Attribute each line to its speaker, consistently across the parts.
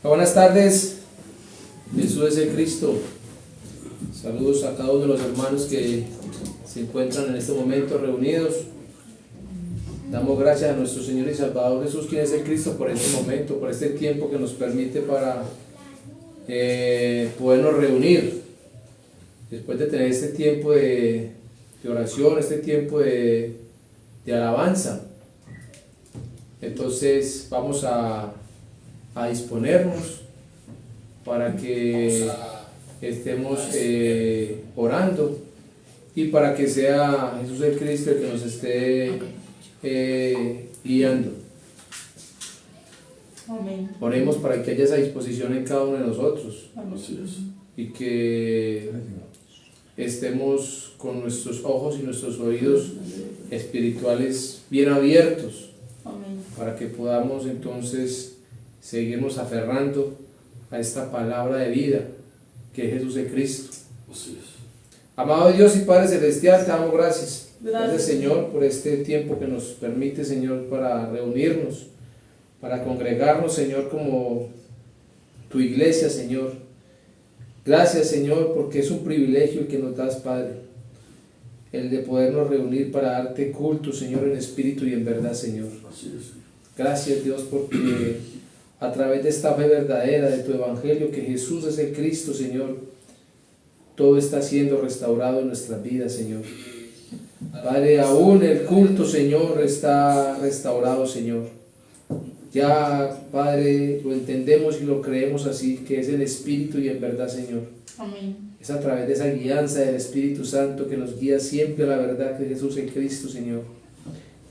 Speaker 1: Buenas tardes, Jesús es el Cristo. Saludos a cada uno de los hermanos que se encuentran en este momento reunidos. Damos gracias a nuestro Señor y Salvador Jesús, quien es el Cristo, por este momento, por este tiempo que nos permite para podernos reunir. Después de tener este tiempo de oración, este tiempo de alabanza. Entonces vamos a disponernos para que estemos orando y para que sea Jesús el Cristo el que nos esté guiando.
Speaker 2: Amén.
Speaker 1: Oremos para que haya esa disposición en cada uno de nosotros.
Speaker 2: Amén.
Speaker 1: Y que estemos con nuestros ojos y nuestros oídos espirituales bien abiertos.
Speaker 2: Amén.
Speaker 1: Para que podamos entonces seguirnos aferrando a esta palabra de vida que es Jesús el Cristo. Amado Dios y Padre Celestial, te damos gracias. Gracias, Señor, por este tiempo que nos permite, Señor, para reunirnos, para congregarnos, Señor, como tu iglesia, Señor. Gracias, Señor, porque es un privilegio el que nos das, Padre, el de podernos reunir para darte culto, Señor, en espíritu y en verdad, Señor. Gracias, Dios, porque a través de esta fe verdadera de tu evangelio, que Jesús es el Cristo, Señor, todo está siendo restaurado en nuestras vidas, Señor. Padre, aún el culto, Señor, está restaurado, Señor. Ya, Padre, lo entendemos y lo creemos así, que es en espíritu y en verdad, Señor.
Speaker 2: Amén.
Speaker 1: Es a través de esa guianza del Espíritu Santo que nos guía siempre a la verdad de Jesús en Cristo, Señor.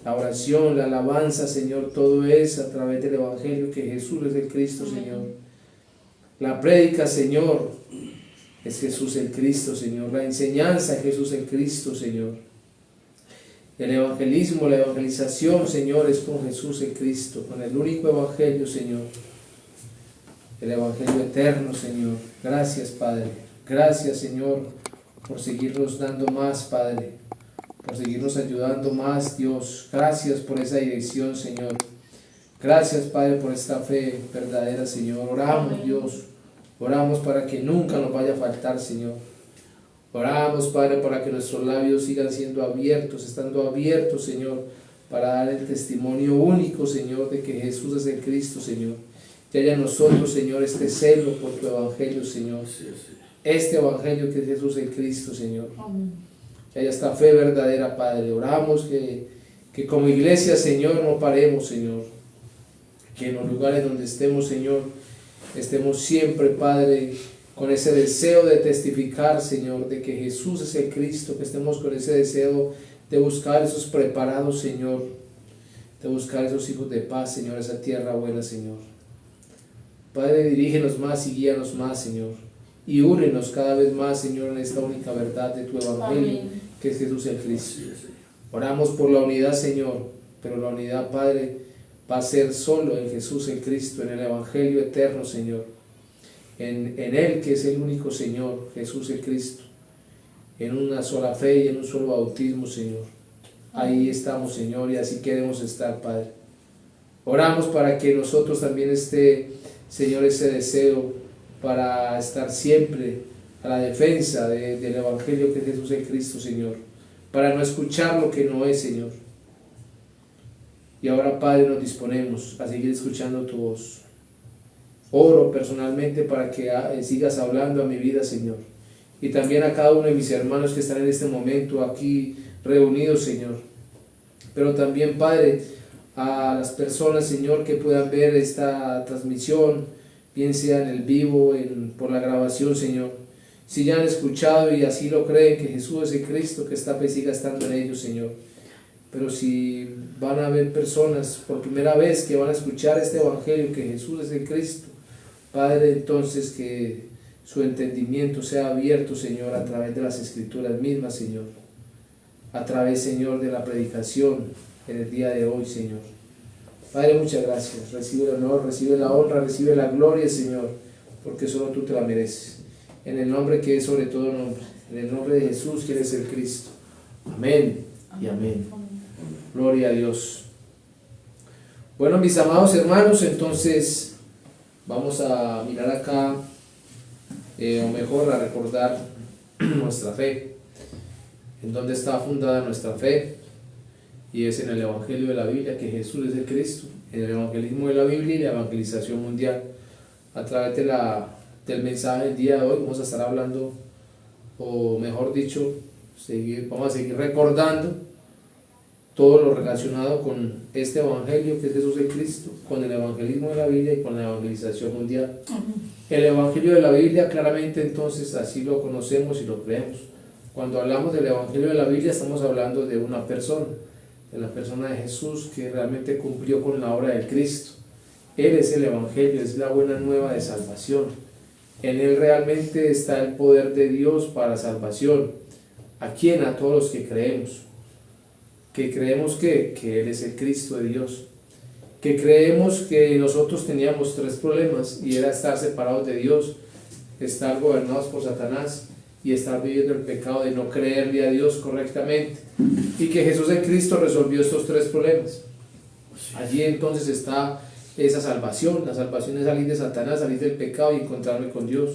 Speaker 1: La oración, la alabanza, Señor, todo es a través del Evangelio que Jesús es el Cristo, Señor. La prédica, Señor, es Jesús el Cristo, Señor. La enseñanza es Jesús el Cristo, Señor. El evangelismo, la evangelización, Señor, es con Jesús el Cristo, con el único Evangelio, Señor. El Evangelio eterno, Señor. Gracias, Padre. Gracias, Señor, por seguirnos dando más, Padre. Por seguirnos ayudando más, Dios. Gracias por esa dirección, Señor. Gracias, Padre, por esta fe verdadera, Señor. Oramos, Dios. Oramos para que nunca nos vaya a faltar, Señor. Oramos, Padre, para que nuestros labios sigan siendo abiertos, estando abiertos, Señor, para dar el testimonio único, Señor, de que Jesús es el Cristo, Señor. Que haya en nosotros, Señor, este celo por tu Evangelio, Señor. Este Evangelio que es Jesús el Cristo, Señor. Que haya esta fe verdadera, Padre. Oramos que como iglesia, Señor, no paremos, Señor. Que en los lugares donde estemos, Señor, estemos siempre, Padre, con ese deseo de testificar, Señor, de que Jesús es el Cristo, que estemos con ese deseo de buscar esos preparados, Señor, de buscar esos hijos de paz, Señor, esa tierra buena, Señor. Padre, dirígenos más y guíanos más, Señor, y únenos cada vez más, Señor, en esta única verdad de tu Evangelio, que es Jesús el Cristo. Oramos por la unidad, Señor, pero la unidad, Padre, va a ser solo en Jesús el Cristo, en el Evangelio eterno, Señor. En Él, que es el único Señor, Jesús el Cristo, en una sola fe y en un solo bautismo, Señor. Ahí estamos, Señor, y así queremos estar, Padre. Oramos para que nosotros también esté, Señor, ese deseo para estar siempre a la defensa del Evangelio que es Jesús el Cristo, Señor, para no escuchar lo que no es, Señor. Y ahora, Padre, nos disponemos a seguir escuchando tu voz. Oro personalmente para que sigas hablando a mi vida, Señor. Y también a cada uno de mis hermanos que están en este momento aquí reunidos, Señor. Pero también, Padre, a las personas, Señor, que puedan ver esta transmisión, bien sea en el vivo, por la grabación, Señor. Si ya han escuchado y así lo creen, que Jesús es el Cristo, que esta fe siga estando en ellos, Señor. Pero si van a haber personas por primera vez que van a escuchar este Evangelio, que Jesús es el Cristo, Padre, entonces que su entendimiento sea abierto, Señor, a través de las Escrituras mismas, Señor. A través, Señor, de la predicación en el día de hoy, Señor. Padre, muchas gracias. Recibe el honor, recibe la honra, recibe la gloria, Señor, porque solo tú te la mereces. En el nombre que es sobre todo nombre, en el nombre de Jesús, que eres el Cristo. Amén y amén. Gloria a Dios. Bueno, mis amados hermanos, entonces Vamos a mirar acá, o mejor a recordar nuestra fe, en dónde está fundada nuestra fe, y es en el Evangelio de la Biblia, que Jesús es el Cristo, en el evangelismo de la Biblia y la evangelización mundial. A través del mensaje del día de hoy vamos a estar hablando, o mejor dicho, vamos a seguir recordando todo lo relacionado con este evangelio que es Jesús el Cristo, con el evangelismo de la Biblia y con la evangelización mundial. El evangelio de la Biblia, claramente, entonces así lo conocemos y lo creemos. Cuando hablamos del evangelio de la Biblia estamos hablando de una persona, de la persona de Jesús, que realmente cumplió con la obra del Cristo. Él es el evangelio, es la buena nueva de salvación. En él realmente está el poder de Dios para salvación. ¿A quién? A todos los que creemos. Que creemos que Él es el Cristo de Dios. Que creemos que nosotros teníamos 3 problemas, y era estar separados de Dios, estar gobernados por Satanás y estar viviendo el pecado de no creerle a Dios correctamente. Y que Jesús el Cristo resolvió estos 3 problemas. Allí entonces está esa salvación. La salvación es salir de Satanás, salir del pecado y encontrarme con Dios.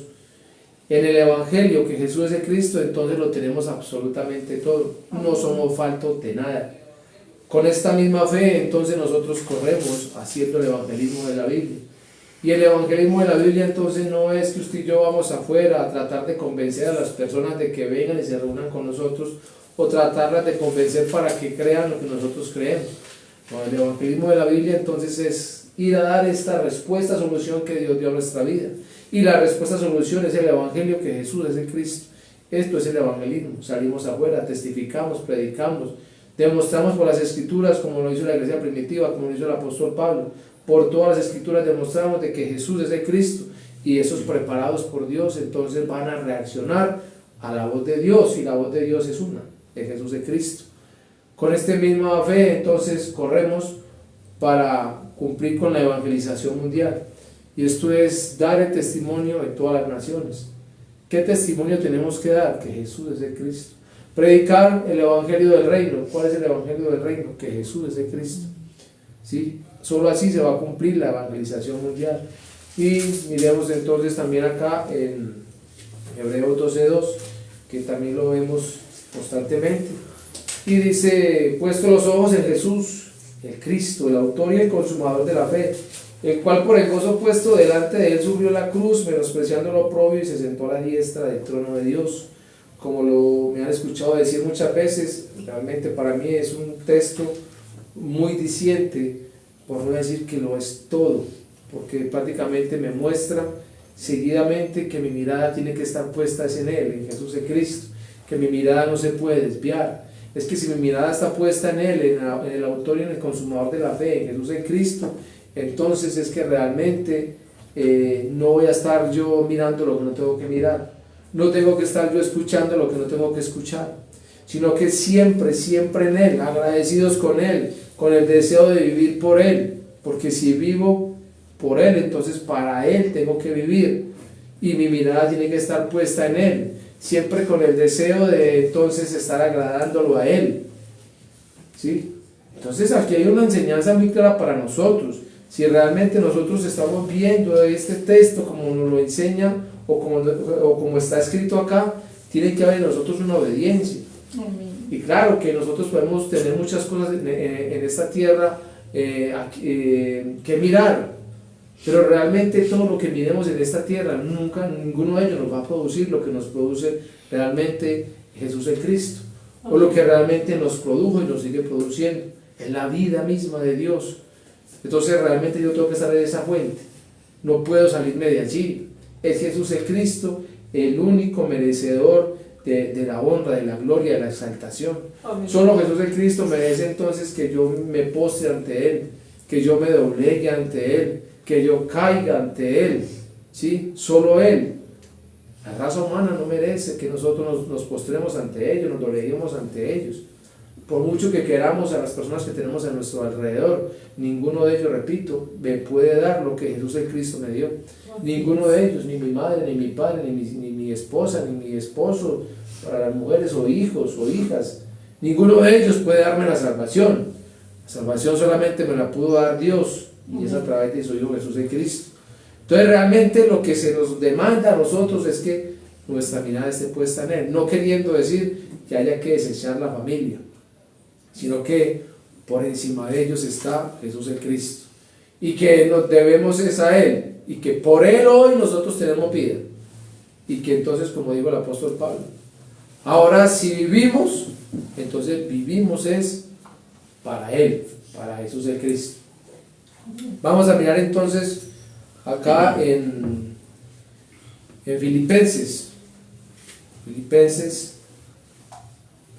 Speaker 1: En el Evangelio, que Jesús es el Cristo, entonces lo tenemos absolutamente todo. No somos faltos de nada. Con esta misma fe, entonces nosotros corremos haciendo el evangelismo de la Biblia. Y el evangelismo de la Biblia, entonces, no es que usted y yo vamos afuera a tratar de convencer a las personas de que vengan y se reúnan con nosotros, o tratarlas de convencer para que crean lo que nosotros creemos. No, el evangelismo de la Biblia, entonces, es ir a dar esta respuesta, solución que Dios dio a nuestra vida. Y la respuesta, solución, es el evangelio, que Jesús es el Cristo. Esto es el evangelismo. Salimos afuera, testificamos, predicamos, demostramos por las escrituras, como lo hizo la iglesia primitiva, como lo hizo el apóstol Pablo. Por todas las escrituras demostramos de que Jesús es el Cristo, y esos preparados por Dios entonces van a reaccionar a la voz de Dios, y la voz de Dios es una, de Jesús el Cristo. Con esta misma fe entonces corremos para cumplir con la evangelización mundial, y esto es dar el testimonio en todas las naciones. ¿Qué testimonio tenemos que dar? Que Jesús es el Cristo. Predicar el evangelio del reino. ¿Cuál es el evangelio del reino? Que Jesús es el Cristo. ¿Sí? Solo así se va a cumplir la evangelización mundial. Y miremos entonces también acá en Hebreos 12:2, que también lo vemos constantemente. Y dice: puesto los ojos en Jesús, el Cristo, el autor y el consumador de la fe, el cual por el gozo puesto delante de él sufrió la cruz, menospreciando lo oprobio, y se sentó a la diestra del trono de Dios. Como me han escuchado decir muchas veces, realmente para mí es un texto muy diciente, por no decir que lo es todo, porque prácticamente me muestra seguidamente que mi mirada tiene que estar puesta en Él, en Jesús el Cristo, que mi mirada no se puede desviar. Es que si mi mirada está puesta en Él, en el autor y en el consumador de la fe, en Jesús el Cristo, entonces es que realmente no voy a estar yo mirando lo que no tengo que mirar. No tengo que estar yo escuchando lo que no tengo que escuchar, sino que siempre, siempre en Él, agradecidos con Él, con el deseo de vivir por Él, porque si vivo por Él, entonces para Él tengo que vivir, y mi mirada tiene que estar puesta en Él, siempre con el deseo de entonces estar agradándolo a Él. ¿Sí? Entonces aquí hay una enseñanza muy clara para nosotros. Si realmente nosotros estamos viendo este texto como nos lo enseña, o como está escrito acá, tiene que haber en nosotros una obediencia. Y claro que nosotros podemos tener muchas cosas en esta tierra que mirar, pero realmente todo lo que miremos en esta tierra, ninguno de ellos nos va a producir lo que nos produce realmente Jesús el Cristo, o lo que realmente nos produjo y nos sigue produciendo, en la vida misma de Dios. Entonces realmente yo tengo que estar en esa fuente, no puedo salirme de allí. Es Jesús el Cristo el único merecedor de la honra, de la gloria, de la exaltación. Amén. Solo Jesús el Cristo merece entonces que yo me postre ante Él, que yo me doblegue ante Él, que yo caiga ante Él. ¿Sí? Solo Él. La raza humana no merece que nosotros nos postremos ante ellos, nos dobleguemos ante ellos. Por mucho que queramos a las personas que tenemos a nuestro alrededor, ninguno de ellos, repito, me puede dar lo que Jesús el Cristo me dio. Ninguno de ellos, ni mi madre, ni mi padre, ni mi esposa, ni mi esposo, para las mujeres o hijos o hijas, ninguno de ellos puede darme la salvación. La salvación solamente me la pudo dar Dios, y es a través de su Hijo Jesús el Cristo. Entonces realmente lo que se nos demanda a nosotros es que nuestra mirada esté puesta en Él, no queriendo decir que haya que desechar la familia, sino que por encima de ellos está Jesús el Cristo, y que nos debemos es a Él, y que por Él hoy nosotros tenemos vida, y que entonces, como dijo el apóstol Pablo, ahora si vivimos, entonces vivimos es para Él, para Jesús el Cristo. Vamos a mirar entonces acá en Filipenses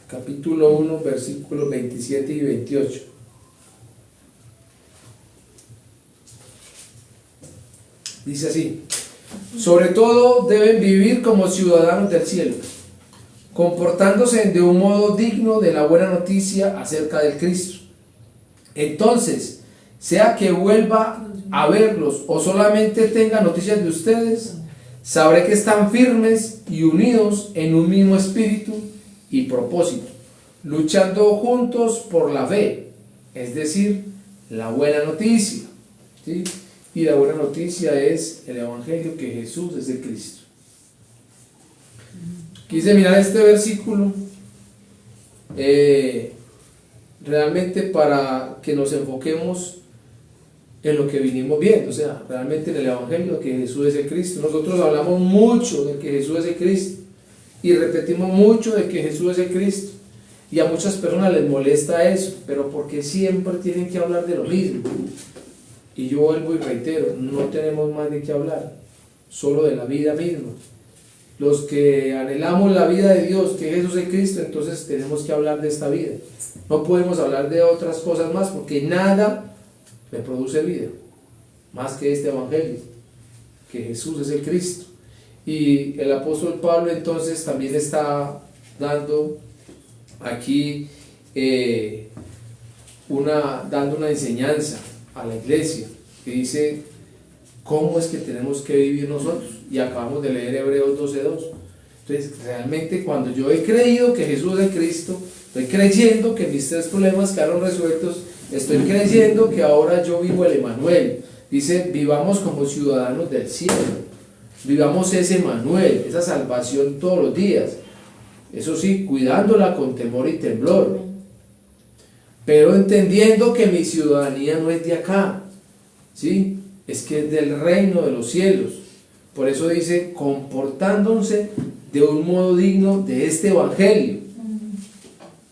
Speaker 1: capítulo 1 versículos 27 y 28. Dice así: sobre todo deben vivir como ciudadanos del cielo, comportándose de un modo digno de la buena noticia acerca del Cristo. Entonces, sea que vuelva a verlos o solamente tenga noticias de ustedes, sabré que están firmes y unidos en un mismo espíritu y propósito, luchando juntos por la fe, es decir, la buena noticia, ¿sí? Y la buena noticia es el Evangelio, que Jesús es el Cristo. Quise mirar este versículo realmente para que nos enfoquemos en lo que vinimos viendo, o sea, realmente en el Evangelio, que Jesús es el Cristo. Nosotros hablamos mucho de que Jesús es el Cristo y repetimos mucho de que Jesús es el Cristo, y a muchas personas les molesta eso, pero porque siempre tienen que hablar de lo mismo. Y yo vuelvo y reitero, no tenemos más de qué hablar, solo de la vida misma. Los que anhelamos la vida de Dios, que Jesús es Cristo, entonces tenemos que hablar de esta vida. No podemos hablar de otras cosas más, porque nada me produce vida más que este Evangelio, que Jesús es el Cristo. Y el apóstol Pablo entonces también está dando aquí dando una enseñanza a la iglesia, que dice cómo es que tenemos que vivir nosotros, y acabamos de leer Hebreos 12:2. Entonces realmente, cuando yo he creído que Jesús es el Cristo, estoy creyendo que mis 3 problemas quedaron resueltos, estoy creyendo que ahora yo vivo el Emanuel. Dice, vivamos como ciudadanos del cielo, vivamos ese Emanuel, esa salvación todos los días, eso sí, cuidándola con temor y temblor, pero entendiendo que mi ciudadanía no es de acá, ¿sí? Es que es del reino de los cielos. Por eso dice, comportándose de un modo digno de este Evangelio.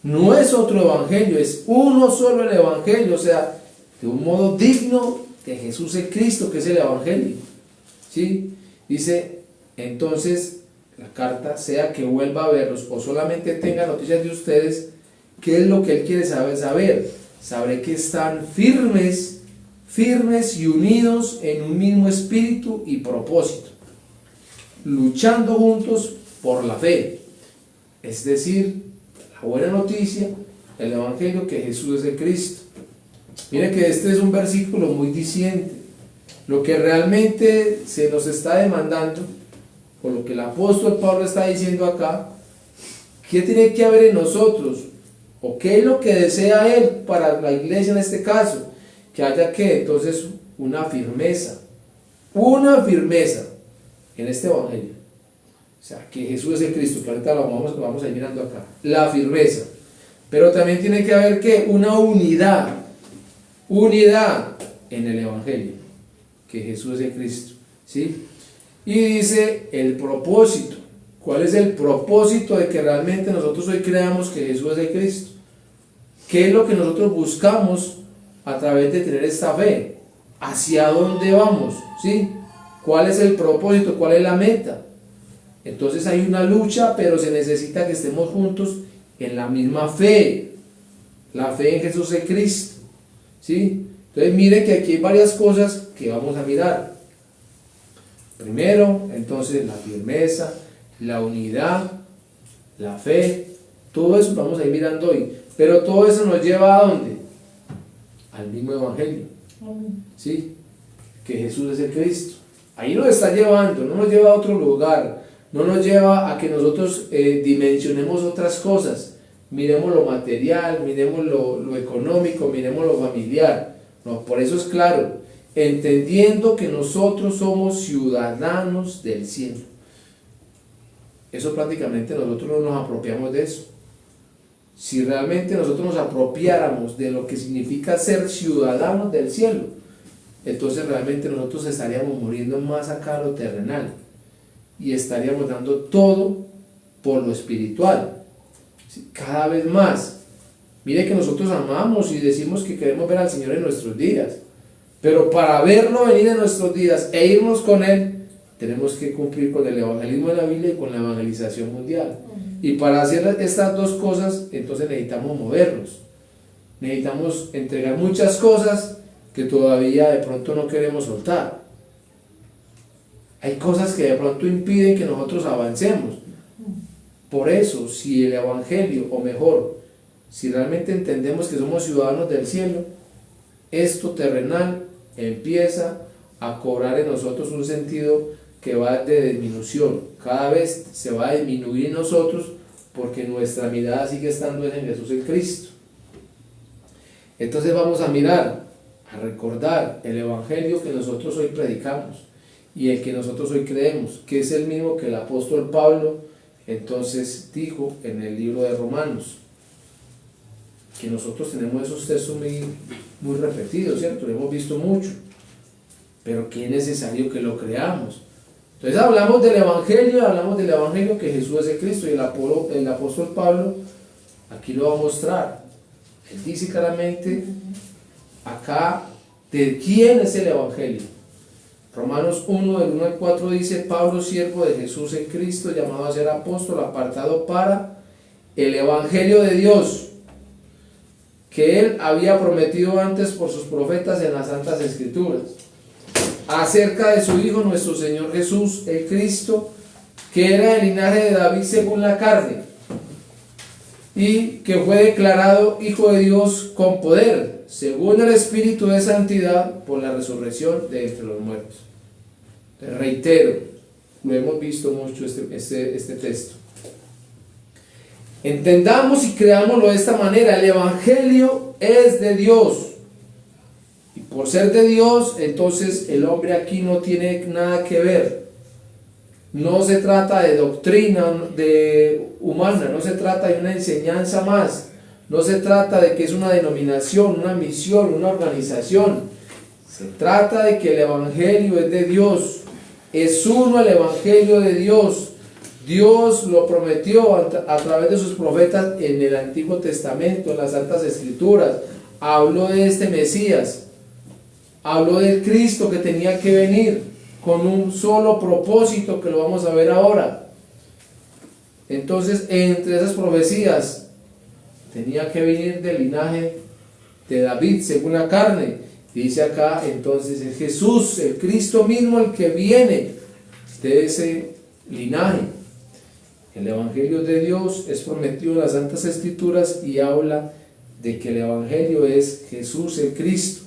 Speaker 1: No es otro Evangelio, es uno solo el Evangelio, o sea, de un modo digno de Jesús el Cristo, que es el Evangelio, ¿sí? Dice, entonces, la carta, sea que vuelva a verlos o solamente tenga noticias de ustedes, ¿qué es lo que él quiere saber? Sabré que están firmes y unidos en un mismo espíritu y propósito, luchando juntos por la fe, es decir, la buena noticia, el Evangelio, que Jesús es el Cristo. Mire que este es un versículo muy diciente. Lo que realmente se nos está demandando, por lo que el apóstol Pablo está diciendo acá, ¿qué tiene que haber en nosotros? ¿O qué es lo que desea él para la iglesia en este caso? Que haya que entonces una firmeza en este Evangelio. O sea, que Jesús es el Cristo, que ahorita lo vamos a ir mirando acá. La firmeza. Pero también tiene que haber que una unidad en el Evangelio, que Jesús es el Cristo, ¿sí? Y dice el propósito. ¿Cuál es el propósito de que realmente nosotros hoy creamos que Jesús es el Cristo? ¿Qué es lo que nosotros buscamos a través de tener esta fe? ¿Hacia dónde vamos? ¿Sí? ¿Cuál es el propósito? ¿Cuál es la meta? Entonces hay una lucha, pero se necesita que estemos juntos en la misma fe, la fe en Jesús el Cristo, ¿sí? Entonces mire que aquí hay varias cosas que vamos a mirar. Primero, entonces, la firmeza, la unidad, la fe, todo eso vamos a ir mirando hoy. Pero todo eso nos lleva ¿a dónde? Al mismo Evangelio, ¿sí? Que Jesús es el Cristo. Ahí nos está llevando, no nos lleva a otro lugar, no nos lleva a que nosotros dimensionemos otras cosas, miremos lo material, miremos lo económico, miremos lo familiar. No, por eso es claro, entendiendo que nosotros somos ciudadanos del cielo. Eso prácticamente nosotros no nos apropiamos de eso. Si realmente nosotros nos apropiáramos de lo que significa ser ciudadanos del cielo, entonces realmente nosotros estaríamos muriendo más acá a lo terrenal y estaríamos dando todo por lo espiritual. Cada vez más. Mire que nosotros amamos y decimos que queremos ver al Señor en nuestros días, pero para verlo venir en nuestros días e irnos con Él, tenemos que cumplir con el evangelismo de la Biblia y con la evangelización mundial. Y para hacer estas dos cosas, entonces necesitamos movernos. Necesitamos entregar muchas cosas que todavía de pronto no queremos soltar. Hay cosas que de pronto impiden que nosotros avancemos. Por eso, si el evangelio, o mejor, si realmente entendemos que somos ciudadanos del cielo, esto terrenal empieza a cobrar en nosotros un sentido que va de disminución. Cada vez se va a disminuir en nosotros porque nuestra mirada sigue estando en Jesús el Cristo. Entonces vamos a mirar, a recordar el evangelio que nosotros hoy predicamos y el que nosotros hoy creemos, que es el mismo que el apóstol Pablo entonces dijo en el libro de Romanos, que nosotros tenemos esos textos muy repetidos, ¿cierto? Lo hemos visto mucho, pero que es necesario que lo creamos. Entonces hablamos del evangelio que Jesús es el Cristo, y el apóstol Pablo aquí lo va a mostrar. Él dice claramente acá de quién es el evangelio. Romanos 1, del 1 al 4 dice: Pablo, siervo de Jesús el Cristo, llamado a ser apóstol, apartado para el evangelio de Dios, que él había prometido antes por sus profetas en las Santas Escrituras, acerca de su Hijo nuestro Señor Jesús el Cristo, que era del linaje de David según la carne, y que fue declarado Hijo de Dios con poder, según el Espíritu de Santidad, por la resurrección de entre los muertos. Te reitero, lo hemos visto mucho este texto. Entendamos y creámoslo de esta manera: el evangelio es de Dios, y por ser de Dios, entonces el hombre aquí no tiene nada que ver. No se trata de doctrina humana, no se trata de una enseñanza más, no se trata de que es una denominación, una misión, una organización. Se trata de que el evangelio es de Dios, es uno el evangelio de Dios. Dios lo prometió a través de sus profetas en el Antiguo Testamento, en las Santas Escrituras. Habló de este Mesías, habló del Cristo que tenía que venir con un solo propósito, que lo vamos a ver ahora. Entonces, entre esas profecías, tenía que venir del linaje de David según la carne. Dice acá, entonces, es Jesús, el Cristo mismo, el que viene de ese linaje. El evangelio de Dios es prometido en las Santas Escrituras y habla de que el evangelio es Jesús el Cristo,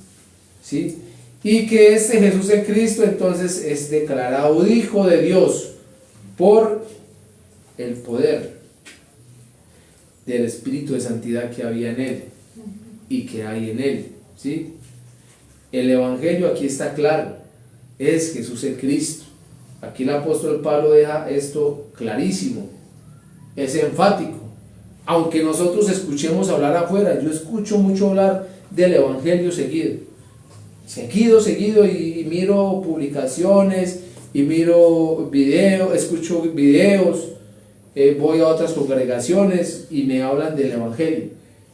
Speaker 1: ¿sí? Y que este Jesús el Cristo entonces es declarado Hijo de Dios por el poder del Espíritu de Santidad que había en él y que hay en él, ¿sí? El evangelio aquí está claro, es Jesús el Cristo. Aquí el apóstol Pablo deja esto clarísimo, es enfático. Aunque nosotros escuchemos hablar afuera, yo escucho mucho hablar del evangelio seguido, y miro publicaciones, y miro videos, escucho videos, voy a otras congregaciones y me hablan del evangelio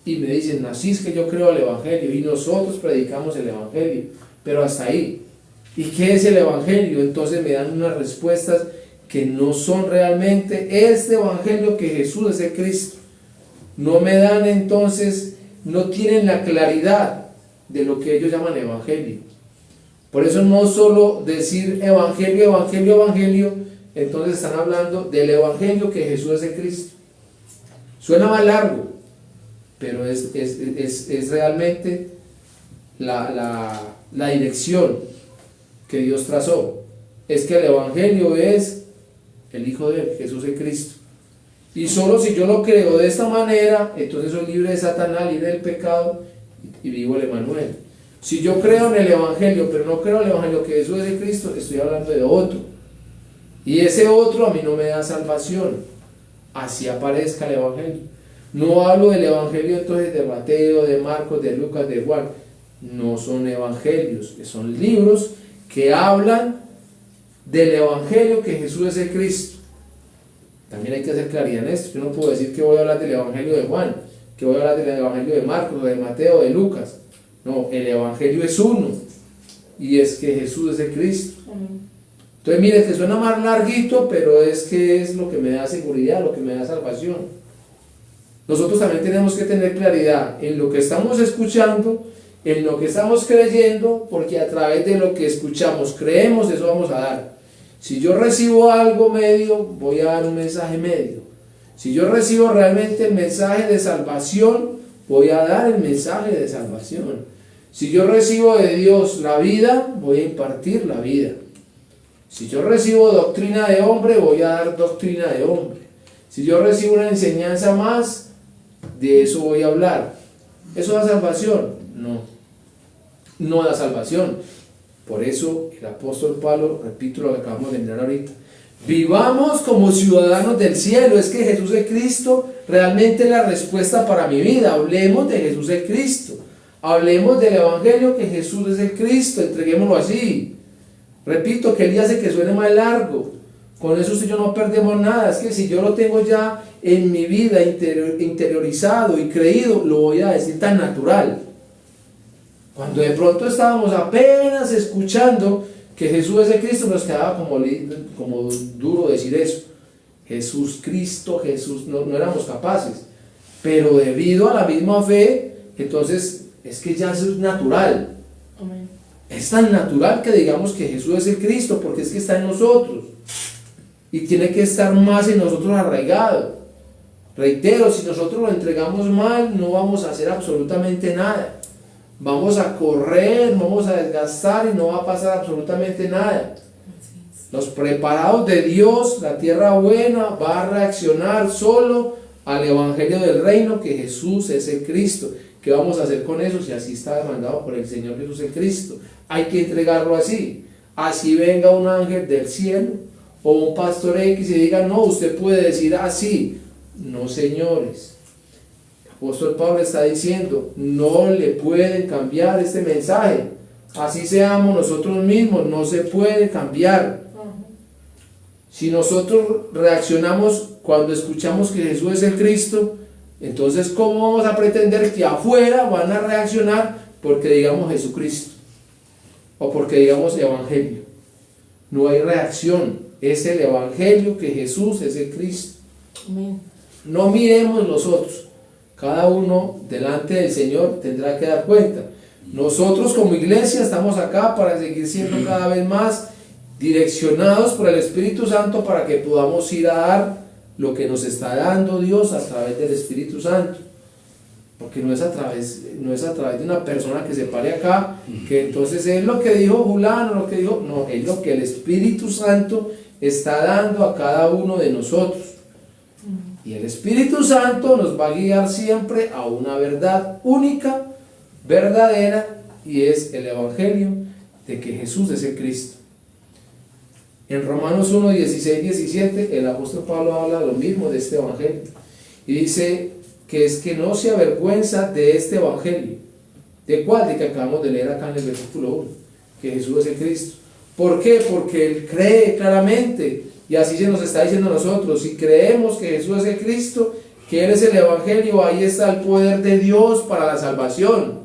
Speaker 1: y me dicen: así es que yo creo el evangelio y nosotros predicamos el evangelio, pero hasta ahí. ¿Y qué es el evangelio? Entonces me dan unas respuestas que no son realmente este evangelio que Jesús es el Cristo. No me dan entonces, no tienen la claridad de lo que ellos llaman evangelio. Por eso no solo decir evangelio, evangelio, evangelio, entonces están hablando del evangelio que Jesús es el Cristo. Suena más largo, pero es realmente la dirección que Dios trazó. Es que el evangelio es el Hijo de Jesús el Cristo. Y solo si yo lo creo de esta manera, entonces soy libre de Satanás, libre del pecado y vivo el Emanuel. Si yo creo en el Evangelio, pero no creo en el Evangelio que Jesús es el Cristo, estoy hablando de otro. Y ese otro a mí no me da salvación, así aparezca el Evangelio. No hablo del Evangelio entonces de Mateo, de Marcos, de Lucas, de Juan. No son evangelios, son libros que hablan del Evangelio que Jesús es el Cristo. También hay que hacer claridad en esto. Yo no puedo decir que voy a hablar del Evangelio de Juan, que voy a hablar del Evangelio de Marcos, o de Mateo, o de Lucas. No, el Evangelio es uno, y es que Jesús es el Cristo. Entonces mire que suena más larguito, pero es que es lo que me da seguridad, lo que me da salvación. Nosotros también tenemos que tener claridad en lo que estamos escuchando, en lo que estamos creyendo, porque a través de lo que escuchamos, creemos, eso vamos a dar. Si yo recibo algo medio, voy a dar un mensaje medio. Si yo recibo realmente el mensaje de salvación, voy a dar el mensaje de salvación. Si yo recibo de Dios la vida, voy a impartir la vida. Si yo recibo doctrina de hombre, voy a dar doctrina de hombre. Si yo recibo una enseñanza más, de eso voy a hablar. ¿Eso da salvación? No, no da salvación. Por eso el apóstol Pablo, repito lo que acabamos de mirar ahorita, vivamos como ciudadanos del cielo. Es que Jesús es Cristo realmente es la respuesta para mi vida. Hablemos de Jesús es Cristo. Hablemos del Evangelio que Jesús es el Cristo. Entreguémoslo así. Repito que él ya hace que suene más largo. Con eso yo no perdemos nada. Es que si yo lo tengo ya en mi vida interiorizado y creído, lo voy a decir tan natural. Cuando de pronto estábamos apenas escuchando que Jesús es el Cristo, nos quedaba como duro decir eso. Jesús, Cristo, Jesús, no éramos capaces. Pero debido a la misma fe, entonces es que ya eso es natural. Amén. Es tan natural que digamos que Jesús es el Cristo, porque es que está en nosotros. Y tiene que estar más en nosotros arraigado. Reitero, si nosotros lo entregamos mal, no vamos a hacer absolutamente nada. Vamos a correr, vamos a desgastar y no va a pasar absolutamente nada. Los preparados de Dios, la tierra buena, va a reaccionar solo al Evangelio del Reino, que Jesús es el Cristo. ¿Qué vamos a hacer con eso si así está demandado por el Señor Jesús el Cristo? Hay que entregarlo así. Así venga un ángel del cielo o un pastor X y diga, no, usted puede decir así. No, señores. El apóstol Pablo está diciendo, no le pueden cambiar este mensaje. Así seamos nosotros mismos, no se puede cambiar. Si nosotros reaccionamos cuando escuchamos que Jesús es el Cristo, entonces ¿cómo vamos a pretender que afuera van a reaccionar porque digamos Jesucristo o porque digamos Evangelio? No hay reacción, es el Evangelio que Jesús es el Cristo. Amén. No miremos nosotros, cada uno delante del Señor tendrá que dar cuenta. Nosotros como iglesia estamos acá para seguir siendo cada vez más direccionados por el Espíritu Santo para que podamos ir a dar lo que nos está dando Dios a través del Espíritu Santo. Porque no es a través de una persona que se pare acá, que entonces es lo que dijo fulano, lo que dijo, no, es lo que el Espíritu Santo está dando a cada uno de nosotros. Y el Espíritu Santo nos va a guiar siempre a una verdad única, verdadera, y es el Evangelio de que Jesús es el Cristo. En Romanos 1, 16, 17, el apóstol Pablo habla lo mismo de este Evangelio. Y dice que es que no se avergüenza de este Evangelio. ¿De cuál? De que acabamos de leer acá en el versículo 1, que Jesús es el Cristo. ¿Por qué? Porque él cree claramente. Y así se nos está diciendo a nosotros, si creemos que Jesús es el Cristo, que Él es el Evangelio, ahí está el poder de Dios para la salvación.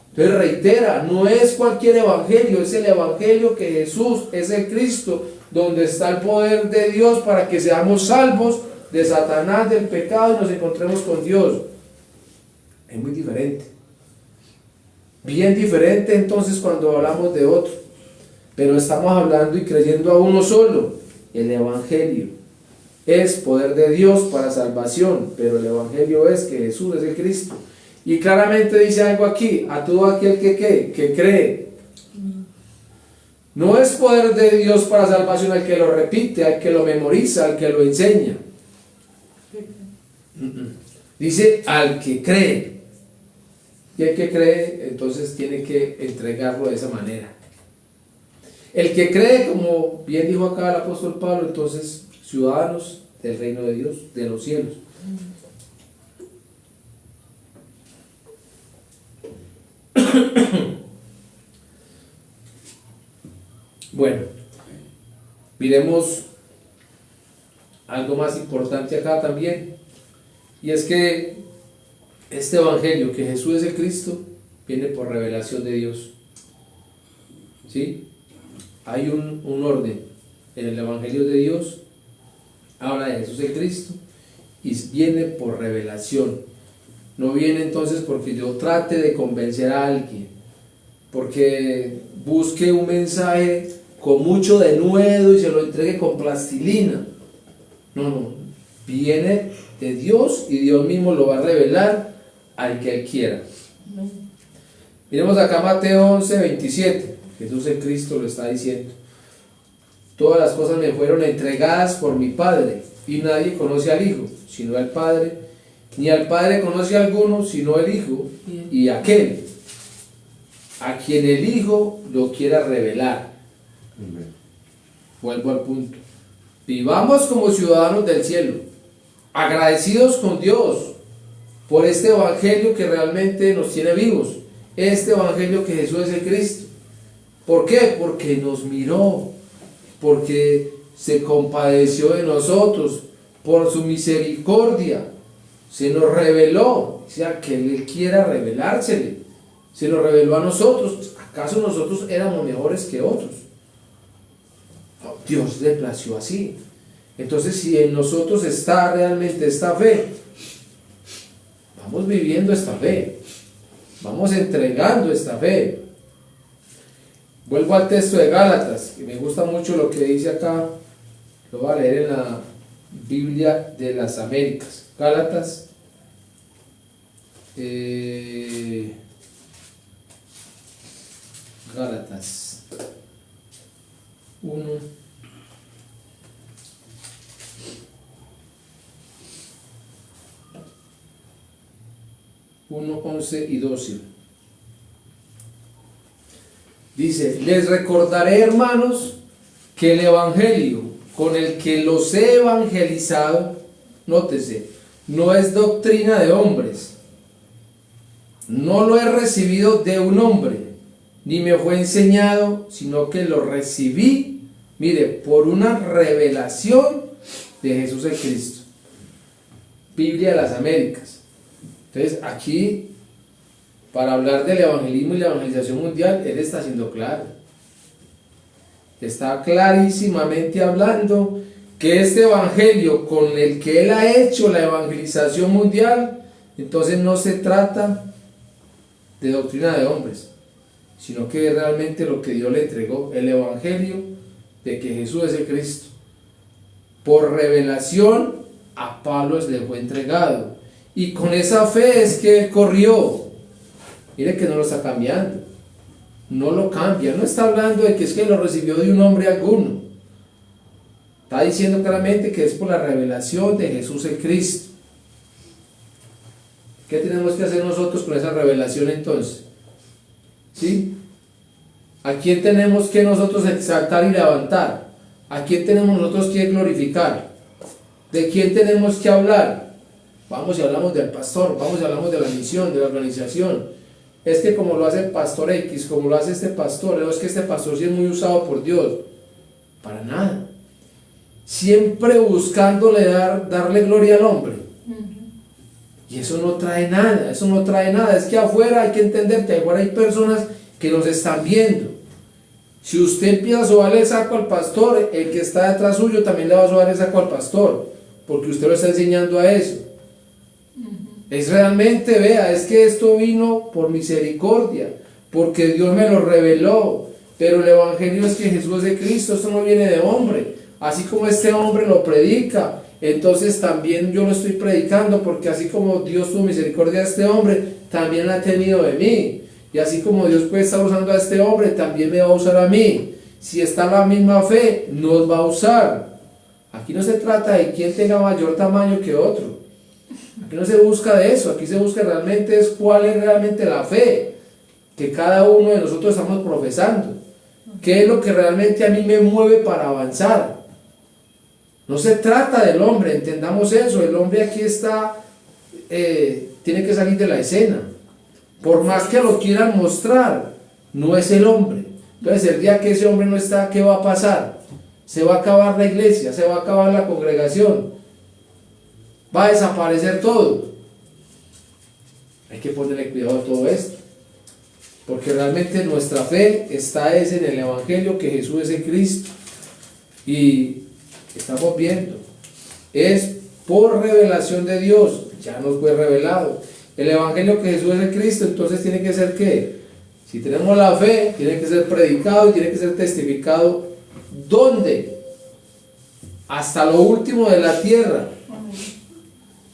Speaker 1: Entonces reitera, no es cualquier Evangelio, es el Evangelio que Jesús es el Cristo, donde está el poder de Dios para que seamos salvos de Satanás, del pecado y nos encontremos con Dios. Es muy diferente. Bien diferente entonces cuando hablamos de otro. Pero estamos hablando y creyendo a uno solo. El Evangelio es poder de Dios para salvación, pero el Evangelio es que Jesús es el Cristo. Y claramente dice algo aquí, a todo aquel que cree. No es poder de Dios para salvación al que lo repite, al que lo memoriza, al que lo enseña. Dice al que cree. Y el que cree, entonces tiene que entregarlo de esa manera. El que cree, como bien dijo acá el apóstol Pablo, entonces ciudadanos del reino de Dios, de los cielos. Bueno, miremos algo más importante acá también, y es que este evangelio, que Jesús es el Cristo, viene por revelación de Dios. ¿Sí? Hay un orden en el evangelio de Dios, habla de Jesús el Cristo, y viene por revelación. No viene entonces porque yo trate de convencer a alguien, porque busque un mensaje con mucho denuedo y se lo entregue con plastilina. No, viene de Dios y Dios mismo lo va a revelar al que Él quiera. Miremos acá Mateo 11, 27. Jesús el Cristo lo está diciendo. Todas las cosas me fueron entregadas por mi Padre, y nadie conoce al Hijo, sino al Padre, ni al Padre conoce a alguno, sino el Hijo, y aquel a quien el Hijo lo quiera revelar. Vuelvo al punto. Vivamos como ciudadanos del cielo, agradecidos con Dios por este evangelio que realmente nos tiene vivos, este evangelio que Jesús es el Cristo. ¿Por qué? Porque nos miró, porque se compadeció de nosotros, por su misericordia, se nos reveló, o sea, que Él quiera revelársele, se nos reveló a nosotros. ¿Acaso nosotros éramos mejores que otros? No, Dios le plació así. Entonces, si en nosotros está realmente esta fe, vamos viviendo esta fe, vamos entregando esta fe. Vuelvo al texto de Gálatas, que me gusta mucho lo que dice acá, lo voy a leer en la Biblia de las Américas. Gálatas, Gálatas 1, 11 y 12. Dice: les recordaré, hermanos, que el evangelio con el que los he evangelizado, nótese, no es doctrina de hombres. No lo he recibido de un hombre, ni me fue enseñado, sino que lo recibí, mire, por una revelación de Jesús el Cristo. Biblia de las Américas. Entonces, aquí, para hablar del evangelismo y la evangelización mundial, él está siendo claro. Está clarísimamente hablando que este evangelio con el que él ha hecho la evangelización mundial, entonces no se trata de doctrina de hombres, sino que es realmente lo que Dios le entregó, el evangelio de que Jesús es el Cristo. Por revelación a Pablo le fue entregado, y con esa fe es que él corrió. Mire que no lo está cambiando, no lo cambia, no está hablando de que es que lo recibió de un hombre alguno, está diciendo claramente que es por la revelación de Jesús el Cristo. ¿Qué tenemos que hacer nosotros con esa revelación entonces? ¿Sí? ¿A quién tenemos que nosotros exaltar y levantar? ¿A quién tenemos nosotros que glorificar? ¿De quién tenemos que hablar? Vamos y hablamos del pastor, vamos y hablamos de la misión, de la organización. Es que como lo hace el pastor X, como lo hace este pastor, no es que este pastor sí es muy usado por Dios. Para nada. Siempre buscándole darle gloria al hombre. Y eso no trae nada, eso no trae nada. Es que afuera hay que entender que afuera hay personas que nos están viendo. Si usted empieza a sobarle el saco al pastor, el que está detrás suyo también le va a sobar el saco al pastor, porque usted lo está enseñando a eso. Es realmente, vea, es que esto vino por misericordia, porque Dios me lo reveló, pero el evangelio es que Jesús es de Cristo, esto no viene de hombre, así como este hombre lo predica, entonces también yo lo estoy predicando, porque así como Dios tuvo misericordia de este hombre, también la ha tenido de mí, y así como Dios puede estar usando a este hombre, también me va a usar a mí. Si está la misma fe, nos va a usar. Aquí no se trata de quién tenga mayor tamaño que otro, Aquí no se busca de eso, aquí se busca realmente es cuál es realmente la fe que cada uno de nosotros estamos profesando. ¿Qué es lo que realmente a mí me mueve para avanzar? No se trata del hombre, entendamos eso. El hombre aquí está, tiene que salir de la escena. Por más que lo quieran mostrar, no es el hombre. Entonces el día que ese hombre no está, ¿qué va a pasar? Se va a acabar la iglesia, se va a acabar la congregación, va a desaparecer todo. Hay que ponerle cuidado a todo esto, porque realmente nuestra fe está en el Evangelio, que Jesús es el Cristo, y estamos viendo, es por revelación de Dios, ya nos fue revelado el Evangelio que Jesús es el Cristo. Entonces tiene que ser ¿qué? Si tenemos la fe, tiene que ser predicado y tiene que ser testificado. ¿Dónde? Hasta lo último de la tierra.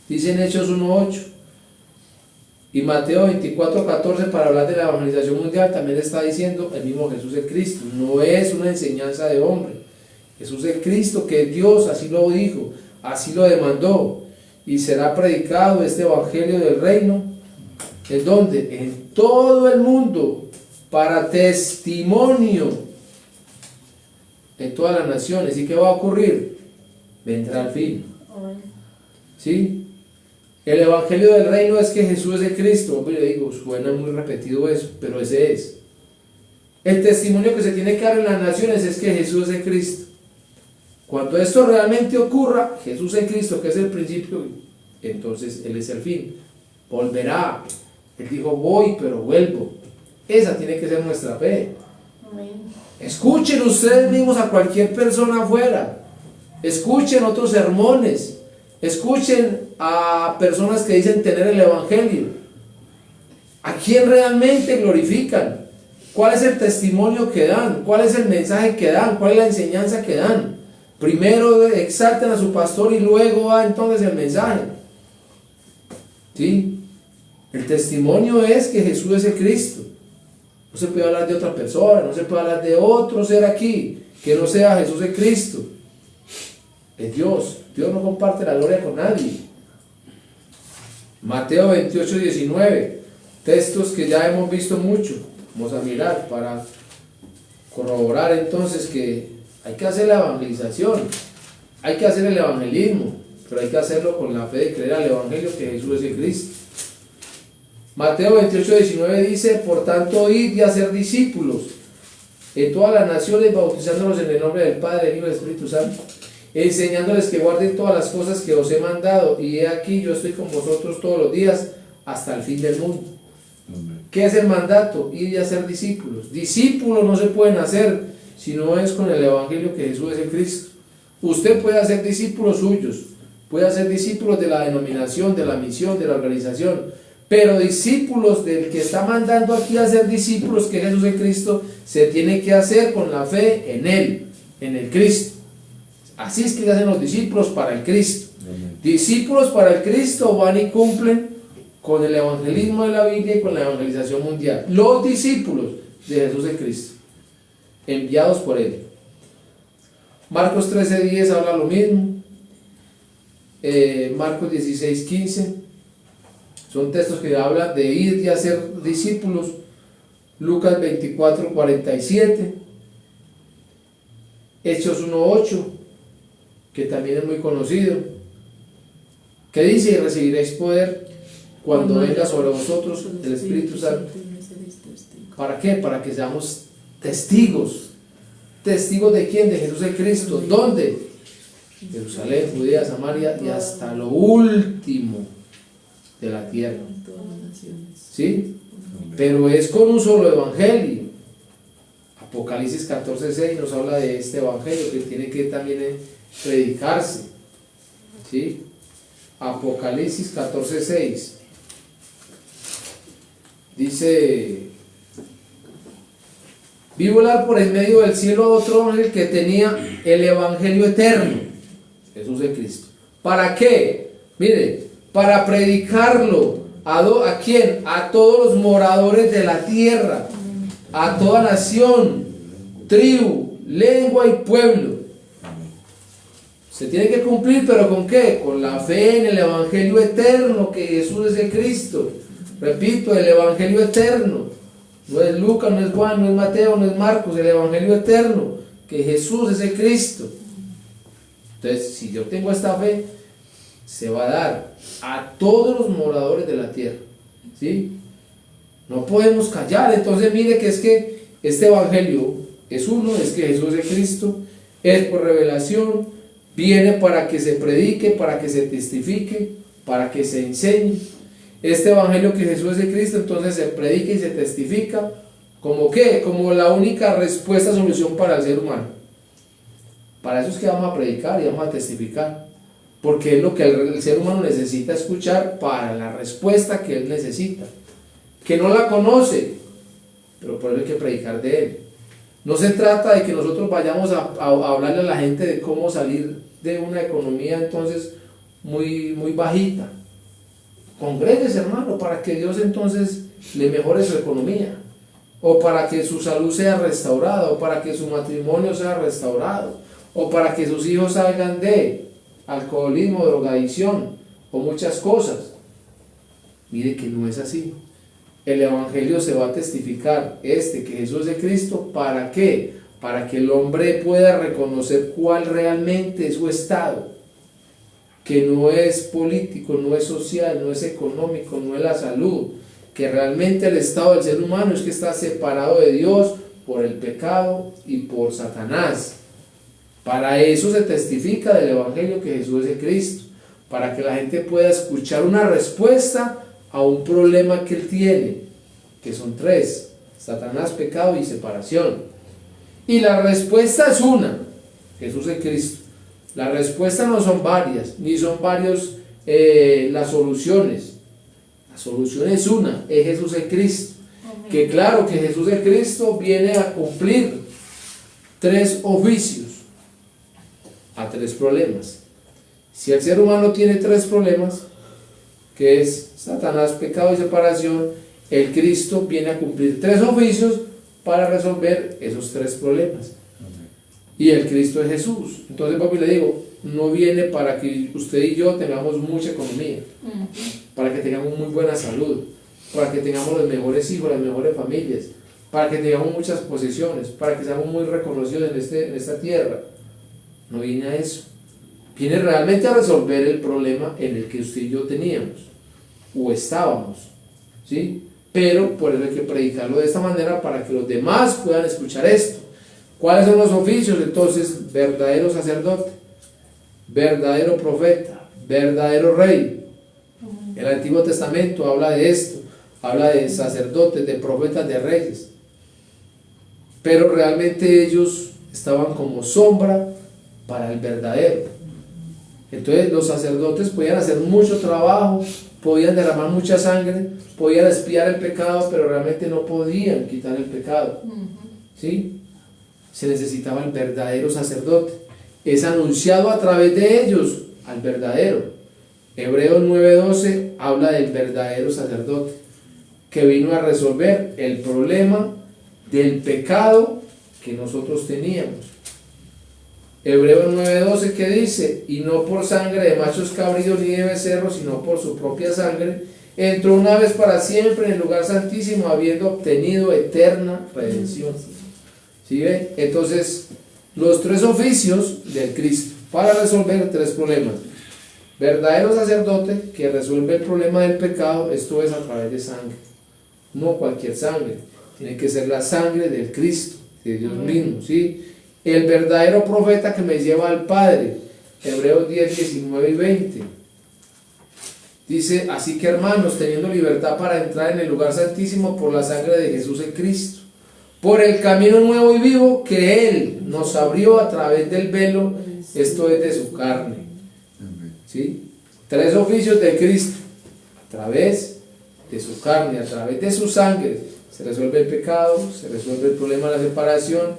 Speaker 1: Dice en Hechos 1:8. Y Mateo 24:14, para hablar de la evangelización mundial, también está diciendo el mismo Jesús el Cristo. No es una enseñanza de hombre. Jesús el Cristo, que Dios así lo dijo, así lo demandó. Y será predicado este evangelio del reino. ¿En dónde? En todo el mundo, para testimonio en todas las naciones. ¿Y qué va a ocurrir? Vendrá el fin. ¿Sí? El evangelio del reino es que Jesús es el Cristo. Hombre, le digo, suena muy repetido eso, pero ese es. El testimonio que se tiene que dar en las naciones es que Jesús es el Cristo. Cuando esto realmente ocurra, Jesús es Cristo, que es el principio, entonces Él es el fin. Volverá. Él dijo, voy, pero vuelvo. Esa tiene que ser nuestra fe. Amén. Escuchen ustedes mismos a cualquier persona afuera. Escuchen otros sermones. Escuchen a personas que dicen tener el Evangelio. ¿A quién realmente glorifican? ¿Cuál es el testimonio que dan? ¿Cuál es el mensaje que dan? ¿Cuál es la enseñanza que dan? Primero exaltan a su pastor y luego va entonces el mensaje. ¿Sí? El testimonio es que Jesús es el Cristo. No se puede hablar de otra persona, no se puede hablar de otro ser aquí que no sea Jesús el Cristo. Es Dios. Dios no comparte la gloria con nadie. Mateo 28:19, textos que ya hemos visto mucho. Vamos a mirar para corroborar entonces que hay que hacer la evangelización, hay que hacer el evangelismo, pero hay que hacerlo con la fe de creer al Evangelio que Jesús es el Cristo. Mateo 28:19 dice, por tanto, id y hacer discípulos en todas las naciones, bautizándolos en el nombre del Padre, del Hijo y del Espíritu Santo, enseñándoles que guarden todas las cosas que os he mandado, y he aquí yo estoy con vosotros todos los días hasta el fin del mundo. ¿Qué es el mandato? Ir y hacer discípulos. Discípulos no se pueden hacer si no es con el Evangelio que Jesús es el Cristo. Usted puede hacer discípulos suyos, puede hacer discípulos de la denominación, de la misión, de la organización, pero discípulos del que está mandando aquí a ser discípulos, que es Jesús el Cristo, se tiene que hacer con la fe en Él, en el Cristo. Así es que se hacen los discípulos para el Cristo. Amén. Discípulos para el Cristo van y cumplen con el evangelismo de la Biblia y con la evangelización mundial. Los discípulos de Jesús el Cristo, enviados por Él. Marcos 13:10 habla lo mismo. Marcos 16:15 son textos que hablan de ir y hacer discípulos. Lucas 24:47, Hechos 1:8, que también es muy conocido, que dice, y recibiréis poder cuando venga sobre vosotros el Espíritu Santo. ¿Para qué? Para que seamos testigos. ¿Testigos de quién? De Jesús el Cristo. ¿Dónde? Jerusalén, Judea, Samaria y hasta lo último de la tierra. ¿Sí? Pero es con un solo evangelio. Apocalipsis 14:6 nos habla de este evangelio que tiene que también predicarse. ¿Sí? Apocalipsis 14:6 dice: vi volar por en medio del cielo otro ángel que tenía el evangelio eterno, Jesús el Cristo. ¿Para qué? Mire, para predicarlo. ¿A quién? A todos los moradores de la tierra, a toda nación, tribu, lengua y pueblo. Se tiene que cumplir, pero ¿con qué? Con la fe en el Evangelio eterno, que Jesús es el Cristo. Repito, el Evangelio eterno. No es Lucas, no es Juan, no es Mateo, no es Marcos, el Evangelio eterno, que Jesús es el Cristo. Entonces, si yo tengo esta fe, se va a dar a todos los moradores de la tierra, ¿sí? No podemos callar. Entonces mire que es que este Evangelio es uno, es que Jesús es Cristo, es por revelación, viene para que se predique, para que se testifique, para que se enseñe. Este Evangelio que Jesús es el Cristo, entonces se predica y se testifica, ¿como qué? Como la única respuesta, solución para el ser humano. Para eso es que vamos a predicar y vamos a testificar, porque es lo que el ser humano necesita escuchar para la respuesta que él necesita, que no la conoce, pero por eso hay que predicar de él. No se trata de que nosotros vayamos a hablarle a la gente de cómo salir de una economía entonces muy bajita. Congréguese, hermano, para que Dios entonces le mejore su economía, o para que su salud sea restaurada, o para que su matrimonio sea restaurado, o para que sus hijos salgan de alcoholismo, drogadicción, o muchas cosas. Mire que no es así. El Evangelio se va a testificar, que Jesús es Cristo, ¿para qué? Para que el hombre pueda reconocer cuál realmente es su estado, que no es político, no es social, no es económico, no es la salud, que realmente el estado del ser humano es que está separado de Dios por el pecado y por Satanás. Para eso se testifica del Evangelio que Jesús es el Cristo, para que la gente pueda escuchar una respuesta a un problema que él tiene, que son tres: Satanás, pecado y separación. Y la respuesta es una: Jesús es Cristo. La respuesta no son varias, ni son varios las soluciones. La solución es una: es Jesús el Cristo. Amén. Que claro que Jesús el Cristo viene a cumplir tres oficios a tres problemas. Si el ser humano tiene tres problemas, que es Satanás, pecado y separación, el Cristo viene a cumplir tres oficios para resolver esos tres problemas. Y el Cristo es Jesús. Entonces, papi, le digo, no viene para que usted y yo tengamos mucha economía, para que tengamos muy buena salud, para que tengamos los mejores hijos, las mejores familias, para que tengamos muchas posesiones, para que seamos muy reconocidos en esta tierra. No viene a eso. Viene realmente a resolver el problema en el que usted y yo teníamos o estábamos, ¿sí? Pero por eso hay que predicarlo de esta manera, para que los demás puedan escuchar esto. ¿Cuáles son los oficios? Entonces, verdadero sacerdote, verdadero profeta, verdadero rey. El Antiguo Testamento habla de esto, habla de sacerdotes, de profetas, de reyes, pero realmente ellos estaban como sombra para el verdadero. Entonces los sacerdotes podían hacer mucho trabajo, podían derramar mucha sangre, podían expiar el pecado, pero realmente no podían quitar el pecado, ¿sí? Se necesitaba el verdadero sacerdote. Es anunciado a través de ellos al verdadero. Hebreos 9:12 habla del verdadero sacerdote, que vino a resolver el problema del pecado que nosotros teníamos. Hebreos 9:12, que dice: y no por sangre de machos cabríos ni de becerros, sino por su propia sangre, entró una vez para siempre en el lugar santísimo, habiendo obtenido eterna redención. ¿Sí ve? Entonces, los tres oficios del Cristo para resolver tres problemas: verdadero sacerdote, que resuelve el problema del pecado, esto es a través de sangre, no cualquier sangre, tiene que ser la sangre del Cristo, de Dios mismo, ¿sí? El verdadero profeta, que me lleva al Padre, Hebreos 10, 19 y 20. Dice: así que, hermanos, teniendo libertad para entrar en el lugar santísimo por la sangre de Jesús el Cristo, por el camino nuevo y vivo que Él nos abrió a través del velo, esto es de su carne. ¿Sí? Tres oficios de Cristo: a través de su carne, a través de su sangre, se resuelve el pecado, se resuelve el problema de la separación,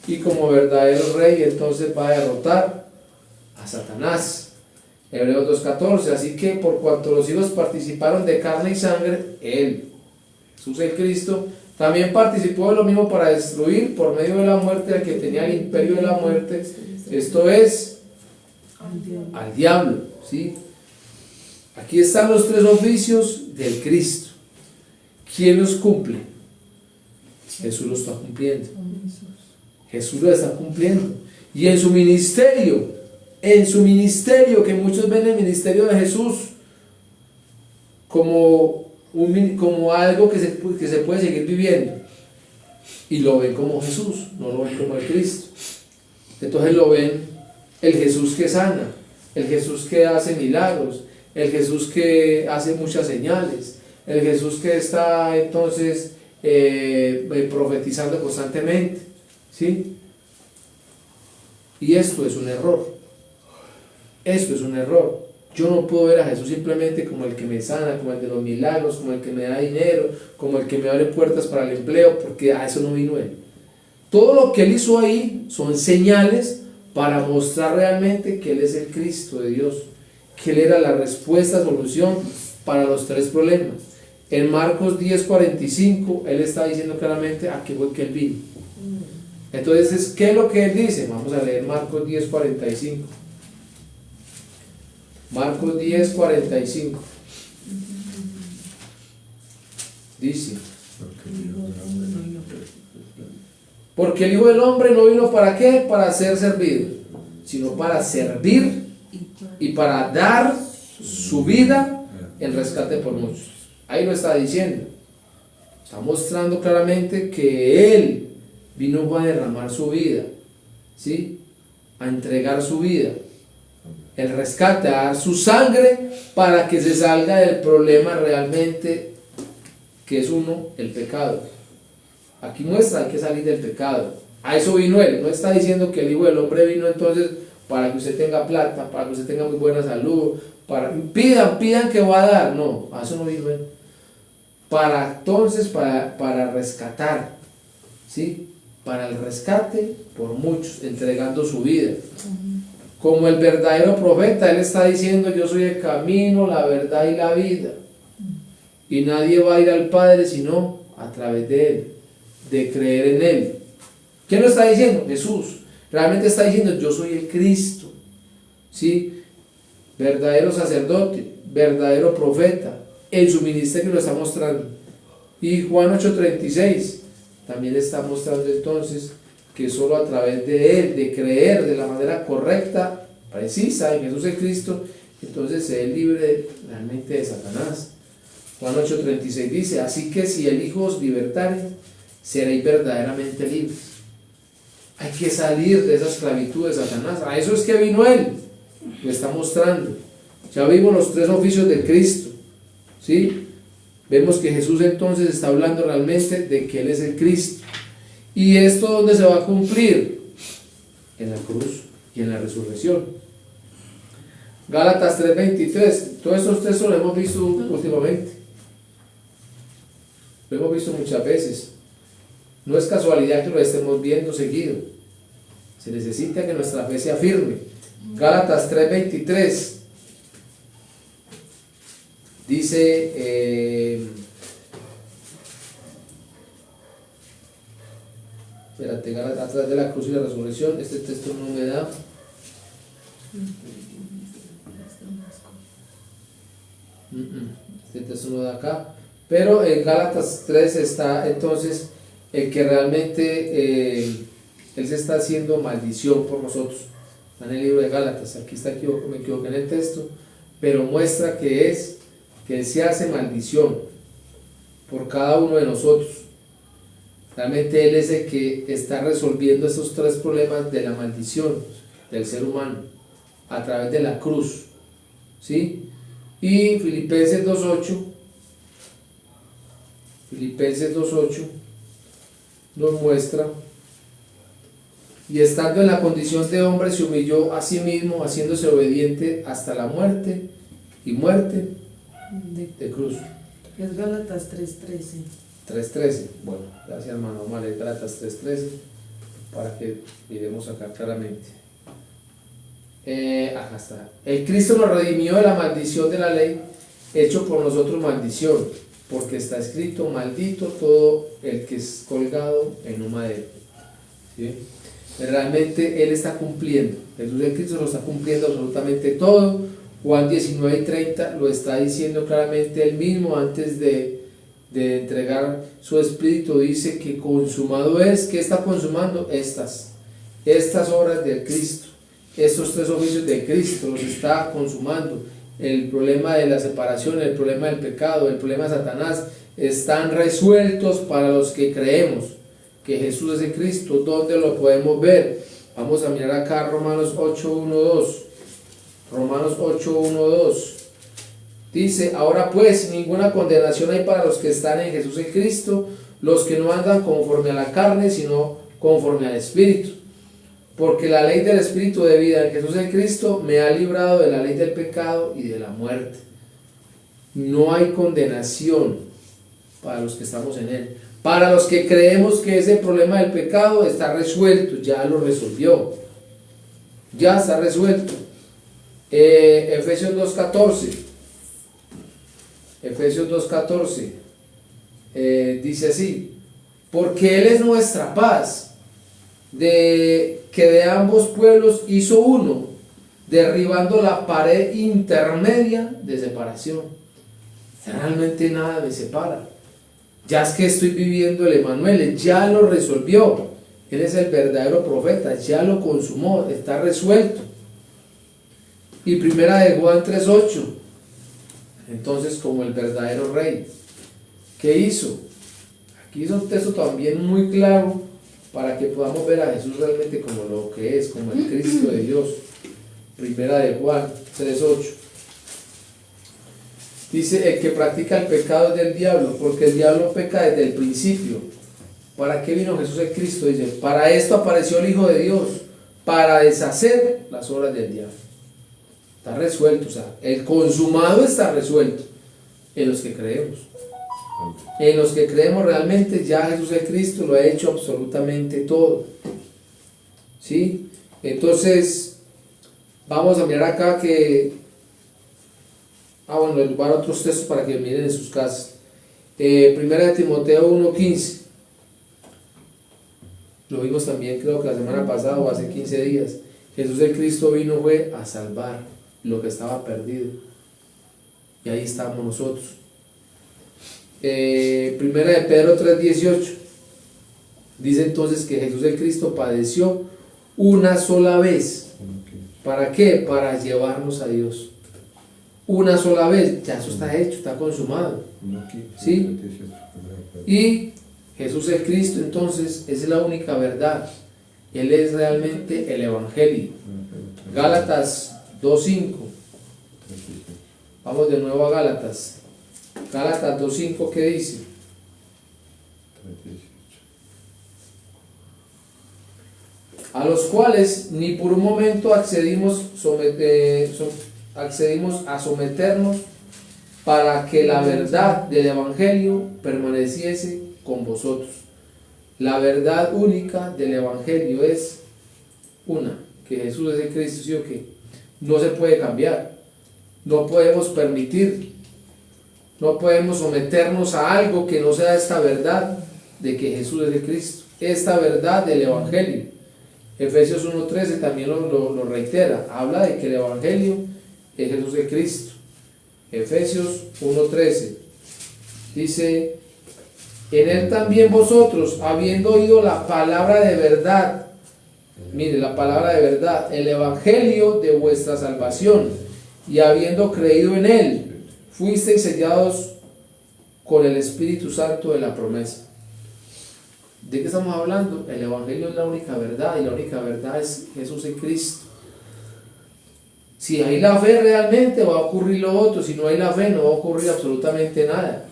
Speaker 1: y como verdadero rey entonces va a derrotar a Satanás. Hebreos 2:14, así que por cuanto los hijos participaron de carne y sangre, Él, Jesús el Cristo, también participó de lo mismo para destruir por medio de la muerte al que tenía el imperio de la muerte, esto es, al diablo, ¿sí? Aquí están los tres oficios del Cristo. ¿Quién los cumple? Jesús lo está cumpliendo. Jesús lo está cumpliendo. Y en su ministerio, que muchos ven el ministerio de Jesús como algo que se puede seguir viviendo, y lo ven como Jesús, no lo ven como el Cristo. Entonces lo ven el Jesús que sana, el Jesús que hace milagros, el Jesús que hace muchas señales, el Jesús que está entonces profetizando constantemente, ¿sí? Y esto es un error. Esto es un error. Yo no puedo ver a Jesús simplemente como el que me sana, como el de los milagros, como el que me da dinero, como el que me abre puertas para el empleo, porque a eso no vino Él. Todo lo que Él hizo ahí son señales para mostrar realmente que Él es el Cristo de Dios, que Él era la respuesta, solución para los tres problemas. En Marcos 10:45, Él está diciendo claramente a qué fue que Él vino. Entonces, ¿qué es lo que Él dice? Vamos a leer Marcos 10:45. Marcos 10:45. Dice: porque el Hijo del Hombre no vino ¿para qué? Para ser servido, sino para servir y para dar su vida en rescate por muchos. Ahí lo está diciendo. Está mostrando claramente que Él vino a derramar su vida, ¿sí? A entregar su vida, el rescate, a dar su sangre para que se salga del problema realmente que es el pecado. Aquí muestra, hay que salir del pecado. A eso vino Él. No está diciendo que el Hijo del Hombre vino entonces para que usted tenga plata, para que usted tenga muy buena salud, pidan que va a dar. No, a eso no vino Él. Para rescatar, ¿sí? Para el rescate por muchos, entregando su vida. Como el verdadero profeta, Él está diciendo: yo soy el camino, la verdad y la vida, y nadie va a ir al Padre sino a través de Él, de creer en Él. ¿Quién lo está diciendo? Jesús. Realmente está diciendo: yo soy el Cristo, ¿sí? Verdadero sacerdote, verdadero profeta. En su ministerio lo está mostrando. Y Juan 8:36 también está mostrando entonces que solo a través de Él, de creer de la manera correcta, precisa en Jesús el Cristo, entonces se es libre realmente de Satanás. Juan 8:36 dice: así que si el Hijo os libertare, seréis verdaderamente libres. Hay que salir de esa esclavitud de Satanás. A eso es que vino Él. Lo está mostrando. Ya vimos los tres oficios de Cristo, ¿sí? Vemos que Jesús entonces está hablando realmente de que Él es el Cristo. ¿Y esto dónde se va a cumplir? En la cruz y en la resurrección. Gálatas 3:23. Todos estos textos los hemos visto últimamente. Lo hemos visto muchas veces. No es casualidad que lo estemos viendo seguido. Se necesita que nuestra fe sea firme. Gálatas 3:23 dice, espérate, Gálatas, atrás de la cruz y la resurrección. Este texto no me da. Este texto no da acá. Pero en Gálatas 3 está entonces el que realmente Él se está haciendo maldición por nosotros. Está en el libro de Gálatas. Aquí está, me equivoqué en el texto, pero muestra que Él se hace maldición por cada uno de nosotros. Realmente Él es el que está resolviendo esos tres problemas de la maldición del ser humano a través de la cruz, ¿sí? Y Filipenses 2:8 nos muestra: y estando en la condición de hombre se humilló a sí mismo, haciéndose obediente hasta la muerte, y muerte de cruz.
Speaker 2: Es Gálatas 3:13.
Speaker 1: 3:13. Bueno, gracias hermano. Vamos a leer Gálatas 3:13 para que miremos acá claramente. Acá está. El Cristo nos redimió de la maldición de la ley, hecho por nosotros maldición, porque está escrito: maldito todo el que es colgado en un madero. ¿Sí? realmente Él está cumpliendo. Jesús el Cristo lo está cumpliendo absolutamente todo. Juan 19:30 lo está diciendo claramente Él mismo antes de entregar su Espíritu. Dice que consumado es. ¿Qué está consumando? Estas obras del Cristo, estos tres oficios de Cristo los está consumando. El problema de la separación, el problema del pecado, el problema de Satanás están resueltos para los que creemos que Jesús es el Cristo. ¿Dónde lo podemos ver? Vamos a mirar acá Romanos 8:1-2. Romanos 8:1-2. Dice: ahora pues ninguna condenación hay para los que están en Jesús el Cristo, los que no andan conforme a la carne, sino conforme al Espíritu. Porque la ley del Espíritu de vida en Jesús el Cristo me ha librado de la ley del pecado y de la muerte. No hay condenación para los que estamos en Él. Para los que creemos que ese problema del pecado está resuelto, ya lo resolvió. Ya está resuelto. Efesios 2:14. Efesios 2:14 dice así: porque Él es nuestra paz, que de ambos pueblos hizo uno, derribando la pared intermedia de separación. Realmente nada me separa. Ya es que estoy viviendo el Emanuel, ya lo resolvió. Él es el verdadero profeta, ya lo consumó, está resuelto. Y primera de Juan 3:8. Entonces, como el verdadero rey, ¿qué hizo? Aquí es un texto también muy claro para que podamos ver a Jesús realmente como lo que es, como el Cristo de Dios. Primera de Juan 3:8. Dice: el que practica el pecado es del diablo, porque el diablo peca desde el principio. ¿Para qué vino Jesús el Cristo? Dice: para esto apareció el Hijo de Dios, para deshacer las obras del diablo. Está resuelto, o sea, el consumado está resuelto en los que creemos. En los que creemos realmente ya Jesús el Cristo lo ha hecho absolutamente todo. ¿Sí? Entonces, vamos a mirar acá que... bueno, les voy a dar otros textos para que miren en sus casas. Primera de Timoteo 1:15. Lo vimos también, creo que la semana pasada o hace 15 días. Jesús el Cristo vino fue a salvar lo que estaba perdido. Y ahí estamos nosotros. Primera de Pedro 3:18. Dice entonces que Jesús el Cristo padeció una sola vez. ¿Para qué? Para llevarnos a Dios. Una sola vez, ya eso está hecho, está consumado. ¿Sí? Y Jesús el Cristo entonces es la única verdad. Él es realmente el Evangelio. Gálatas 2:5. Vamos de nuevo a Gálatas. Gálatas 2:5, ¿qué dice? A los cuales ni por un momento accedimos a someternos para que la verdad del Evangelio permaneciese con vosotros. La verdad única del Evangelio es una, que Jesús es el Cristo, ¿sí o qué? No se puede cambiar, no podemos permitir, no podemos someternos a algo que no sea esta verdad de que Jesús es el Cristo, esta verdad del Evangelio. Efesios 1:13 también lo reitera, habla de que el Evangelio es Jesús el Cristo. Efesios 1:13 dice: en él también vosotros, habiendo oído la palabra de verdad, mire, la palabra de verdad, el Evangelio de vuestra salvación, y habiendo creído en él, fuisteis sellados con el Espíritu Santo de la promesa. ¿De qué estamos hablando? El Evangelio es la única verdad, y la única verdad es Jesús en Cristo. Si hay la fe realmente va a ocurrir lo otro, si no hay la fe no va a ocurrir absolutamente nada.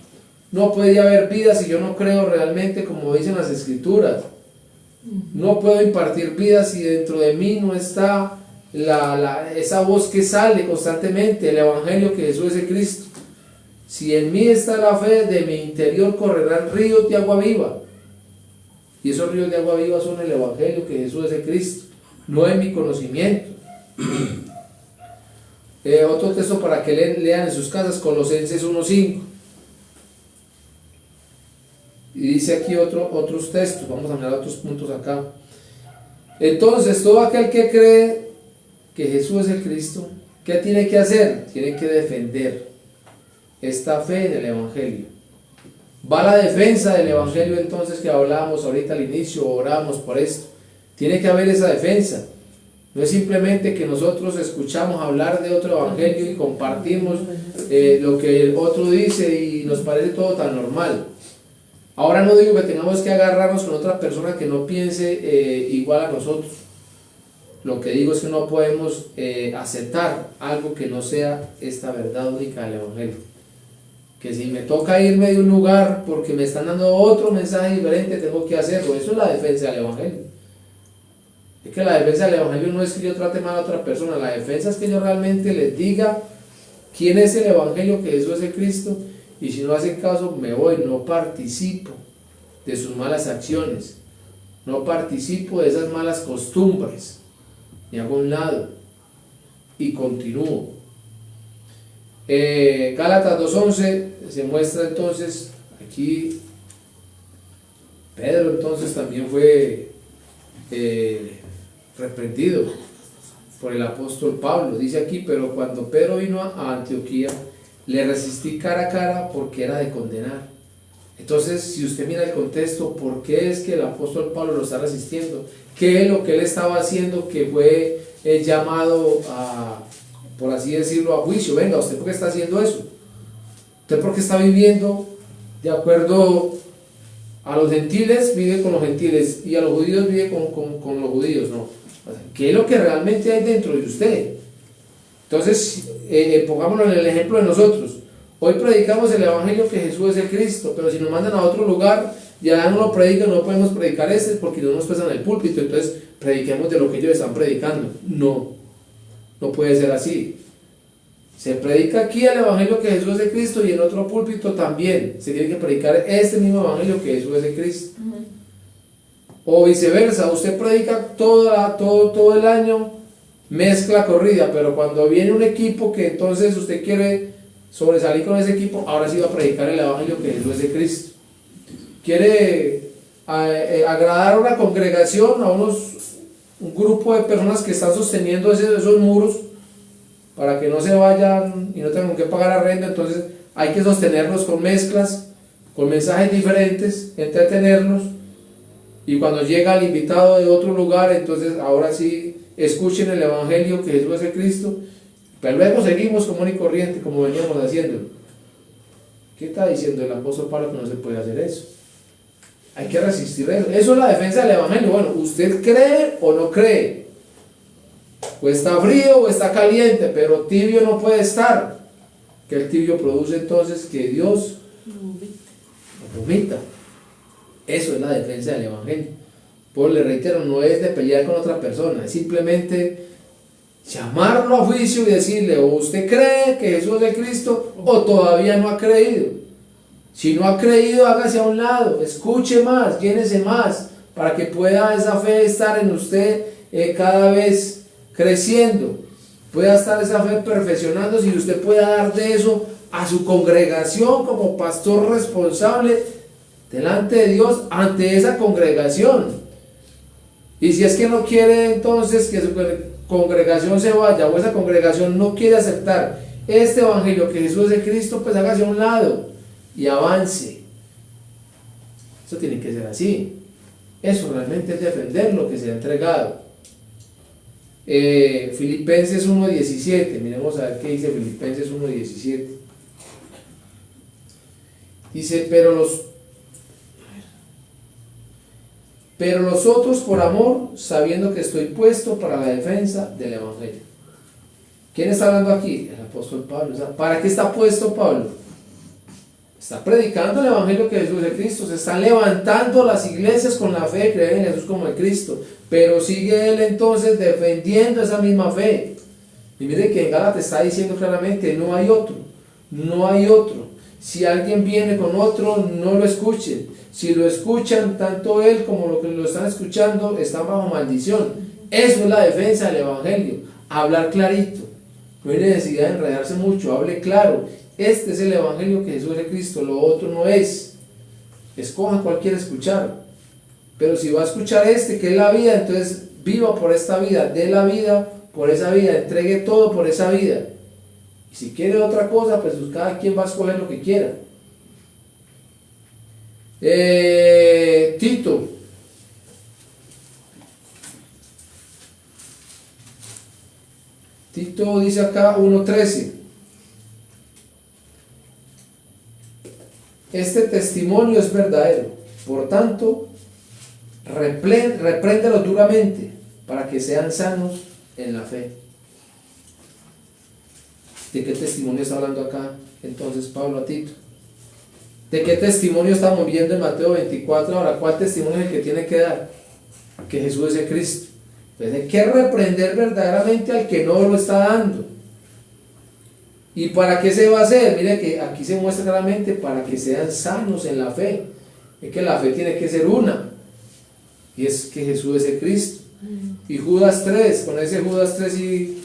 Speaker 1: No puede haber vida si yo no creo realmente como dicen las Escrituras. No puedo impartir vida si dentro de mí no está esa voz que sale constantemente, el Evangelio que Jesús es el Cristo. Si en mí está la fe, de mi interior correrán ríos de agua viva. Y esos ríos de agua viva son el Evangelio que Jesús es el Cristo, no es mi conocimiento. Otro texto para que lean en sus casas, Colosenses 1:5. Y dice aquí otros textos, vamos a mirar otros puntos acá. Entonces, todo aquel que cree que Jesús es el Cristo, ¿qué tiene que hacer? Tiene que defender esta fe en el Evangelio. Va la defensa del Evangelio entonces que hablábamos ahorita al inicio, oramos por esto. Tiene que haber esa defensa. No es simplemente que nosotros escuchamos hablar de otro Evangelio y compartimos lo que el otro dice y nos parece todo tan normal. Ahora no digo que tengamos que agarrarnos con otra persona que no piense igual a nosotros. Lo que digo es que no podemos aceptar algo que no sea esta verdad única del Evangelio. Que si me toca irme de un lugar porque me están dando otro mensaje diferente, tengo que hacerlo. Eso es la defensa del Evangelio. Es que la defensa del Evangelio no es que yo trate mal a otra persona, la defensa es que yo realmente les diga quién es el Evangelio, que Jesús es el Cristo, y si no hacen caso me voy, no participo de sus malas acciones, no participo de esas malas costumbres, me hago a un lado y continúo. Gálatas 2:11 se muestra entonces aquí Pedro entonces también fue reprendido por el apóstol Pablo. Dice aquí: pero cuando Pedro vino a Antioquía, le resistí cara a cara porque era de condenar. Entonces, si usted mira el contexto, ¿por qué es que el apóstol Pablo lo está resistiendo? ¿Qué es lo que él estaba haciendo que fue llamado a, por así decirlo, a juicio? Venga, ¿usted por qué está haciendo eso? ¿Usted por qué está viviendo de acuerdo a los gentiles? Vive con los gentiles, y a los judíos vive con los judíos, ¿no? ¿Qué es lo que realmente hay dentro de usted? Entonces, pongámoslo en el ejemplo de nosotros. Hoy predicamos el Evangelio que Jesús es el Cristo, pero si nos mandan a otro lugar, ya no lo predican, no podemos predicar porque no nos pesan el púlpito, entonces prediquemos de lo que ellos están predicando. No, no puede ser así. Se predica aquí el Evangelio que Jesús es el Cristo, y en otro púlpito también se tiene que predicar este mismo Evangelio que Jesús es el Cristo. O viceversa, usted predica todo el año, mezcla corrida, pero cuando viene un equipo que entonces usted quiere sobresalir con ese equipo, ahora sí va a predicar el Evangelio que Jesús es de Cristo. Quiere agradar a una congregación, a un grupo de personas que están sosteniendo esos muros para que no se vayan y no tengan que pagar arrendo, entonces hay que sostenerlos con mezclas, con mensajes diferentes, entretenerlos, y cuando llega el invitado de otro lugar, entonces ahora sí escuchen el Evangelio que Jesús es el Cristo, pero luego seguimos común y corriente como veníamos haciendo. ¿Qué está diciendo el apóstol Pablo? Que no se puede hacer eso. Hay que resistir eso. Eso es la defensa del Evangelio. Bueno, ¿usted cree o no cree? O está frío o está caliente, pero tibio no puede estar. Que el tibio produce entonces que Dios lo vomita. Eso es la defensa del Evangelio. Pues le reitero, no es de pelear con otra persona, es simplemente llamarlo a juicio y decirle: o usted cree que Jesús es el Cristo, o todavía no ha creído. Si no ha creído, hágase a un lado, escuche más, llénese más, para que pueda esa fe estar en usted cada vez creciendo, pueda estar esa fe perfeccionándose, y usted pueda dar de eso a su congregación como pastor responsable delante de Dios ante esa congregación. Y si es que no quiere entonces que su congregación se vaya, o esa congregación no quiere aceptar este Evangelio que Jesús es el Cristo, pues hágase a un lado y avance. Eso tiene que ser así. Eso realmente es defender lo que se ha entregado. Filipenses 1:17, miremos a ver qué dice Filipenses 1:17. Dice: pero los otros por amor, sabiendo que estoy puesto para la defensa del Evangelio. ¿Quién está hablando aquí? El apóstol Pablo. ¿Para qué está puesto Pablo? Está predicando el Evangelio que Jesús es Cristo. Se están levantando las iglesias con la fe de creer en Jesús como el Cristo, pero sigue él entonces defendiendo esa misma fe. Y mire que en Gálatas está diciendo claramente: no hay otro, no hay otro. Si alguien viene con otro, no lo escuchen. Si lo escuchan, tanto él como los que lo están escuchando están bajo maldición. Eso es la defensa del Evangelio. Hablar clarito. No hay necesidad de enredarse mucho. Hable claro. Este es el Evangelio que Jesús es el Cristo. Lo otro no es. Escoja cuál quiere escuchar. Pero si va a escuchar este, que es la vida, entonces viva por esta vida, dé la vida por esa vida, entregue todo por esa vida. Y si quiere otra cosa, pues cada quien va a escoger lo que quiera. Tito dice acá 1:13. Este testimonio es verdadero, por tanto, repréndelos duramente para que sean sanos en la fe. ¿De qué testimonio está hablando acá entonces Pablo a Tito? ¿De qué testimonio estamos viendo en Mateo 24? Ahora, ¿cuál testimonio es el que tiene que dar? Que Jesús es el Cristo. Pues hay que reprender verdaderamente al que no lo está dando. ¿Y para qué se va a hacer? Mire que aquí se muestra claramente para que sean sanos en la fe. Es que la fe tiene que ser una. Y es que Jesús es el Cristo. Y Judas 3, con ese Judas 3 sí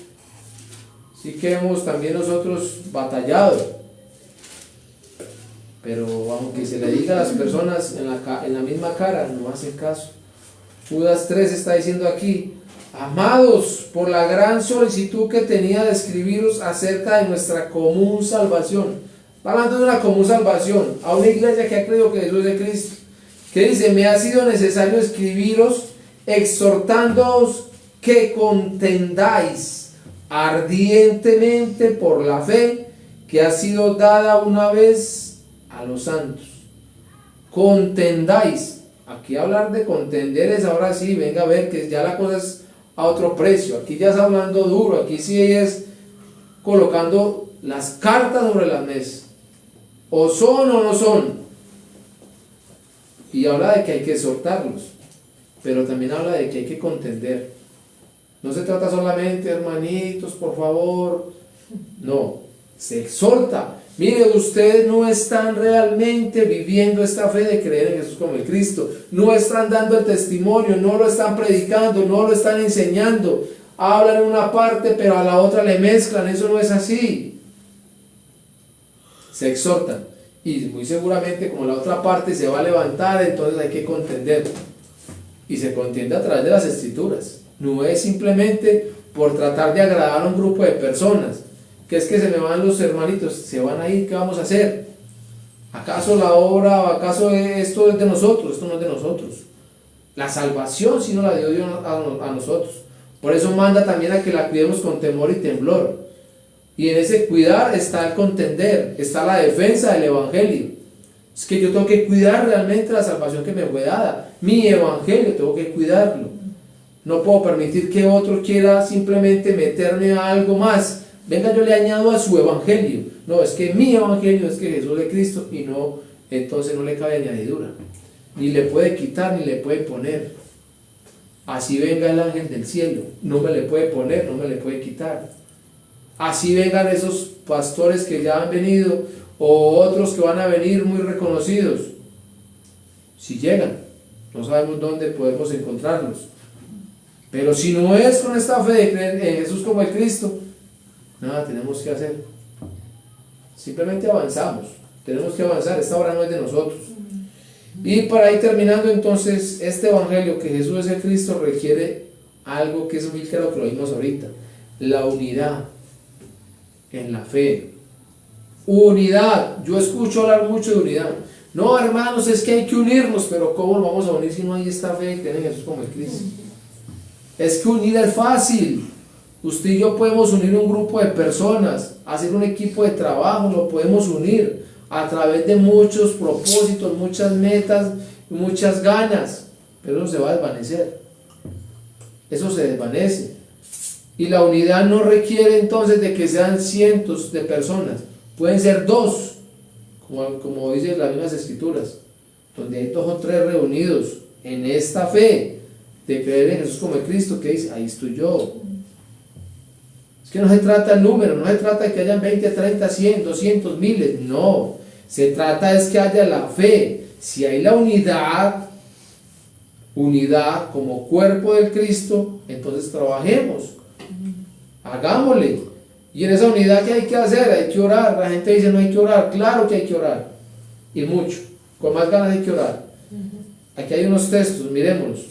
Speaker 1: que hemos también nosotros batallado. Pero aunque se le diga a las personas en la misma cara, no hacen caso. Judas 3 está diciendo aquí: amados, por la gran solicitud que tenía de escribiros acerca de nuestra común salvación. Está hablando de una común salvación a una iglesia que ha creído que Jesús es Cristo. Que dice: me ha sido necesario escribiros exhortándoos que contendáis ardientemente por la fe que ha sido dada una vez a los santos. Contendáis. Aquí hablar de contender es ahora sí, venga a ver que ya la cosa es a otro precio. Aquí ya está hablando duro, aquí sí es colocando las cartas sobre la mesa. O son o no son. Y habla de que hay que exhortarlos, pero también habla de que hay que contender. No se trata solamente, hermanitos, por favor. No, se exhorta. Mire, ustedes no están realmente viviendo esta fe de creer en Jesús como el Cristo. No están dando el testimonio, no lo están predicando, no lo están enseñando. Hablan en una parte, pero a la otra le mezclan. Eso no es así. Se exhortan. Y muy seguramente, como la otra parte se va a levantar, entonces hay que contender. Y se contiende a través de las Escrituras. No es simplemente por tratar de agradar a un grupo de personas. Que es que se me van los hermanitos, se van a ir, ¿qué vamos a hacer? ¿Acaso la obra, o acaso esto es de nosotros? Esto no es de nosotros. La salvación sí nos la dio Dios a nosotros. Por eso manda también a que la cuidemos con temor y temblor. Y en ese cuidar está el contender, está la defensa del Evangelio. Es que yo tengo que cuidar realmente la salvación que me fue dada. Mi Evangelio tengo que cuidarlo. No puedo permitir que otro quiera simplemente meterme a algo más. Venga, yo le añado a su Evangelio. No, es que mi Evangelio es que Jesús es Cristo, y no, entonces no le cabe añadidura. Ni le puede quitar, ni le puede poner. Así venga el ángel del cielo, no me le puede poner, no me le puede quitar. Así vengan esos pastores que ya han venido, o otros que van a venir muy reconocidos. Si llegan, no sabemos dónde podemos encontrarlos. Pero si no es con esta fe de creer en Jesús como el Cristo, nada tenemos que hacer. Simplemente avanzamos. Tenemos que avanzar. Esta obra no es de nosotros. Y para ir terminando, entonces, este Evangelio que Jesús es el Cristo requiere algo que es muy claro, que lo vimos ahorita: la unidad en la fe. Unidad. Yo escucho hablar mucho de unidad. No, hermanos, es que hay que unirnos. Pero ¿cómo nos vamos a unir si no hay esta fe que tiene Jesús como el Cristo? Es que unir es fácil. Usted y yo podemos unir un grupo de personas, hacer un equipo de trabajo, lo podemos unir a través de muchos propósitos, muchas metas, muchas ganas, pero eso se va a desvanecer. Eso se desvanece. Y la unidad no requiere entonces de que sean cientos de personas, pueden ser dos, como dicen las mismas Escrituras, donde hay 2 o 3 reunidos en esta fe de creer en Jesús como el Cristo, que dice: ahí estoy yo. Es que no se trata el número, no se trata de que hayan 20, 30, 100, 200, miles, no. Se trata es que haya la fe. Si hay la unidad como cuerpo del Cristo, entonces trabajemos, hagámosle. Y en esa unidad, ¿qué hay que hacer? Hay que orar. La gente dice: no hay que orar. Claro que hay que orar, y mucho, con más ganas hay que orar. Aquí hay unos textos, miremoslos,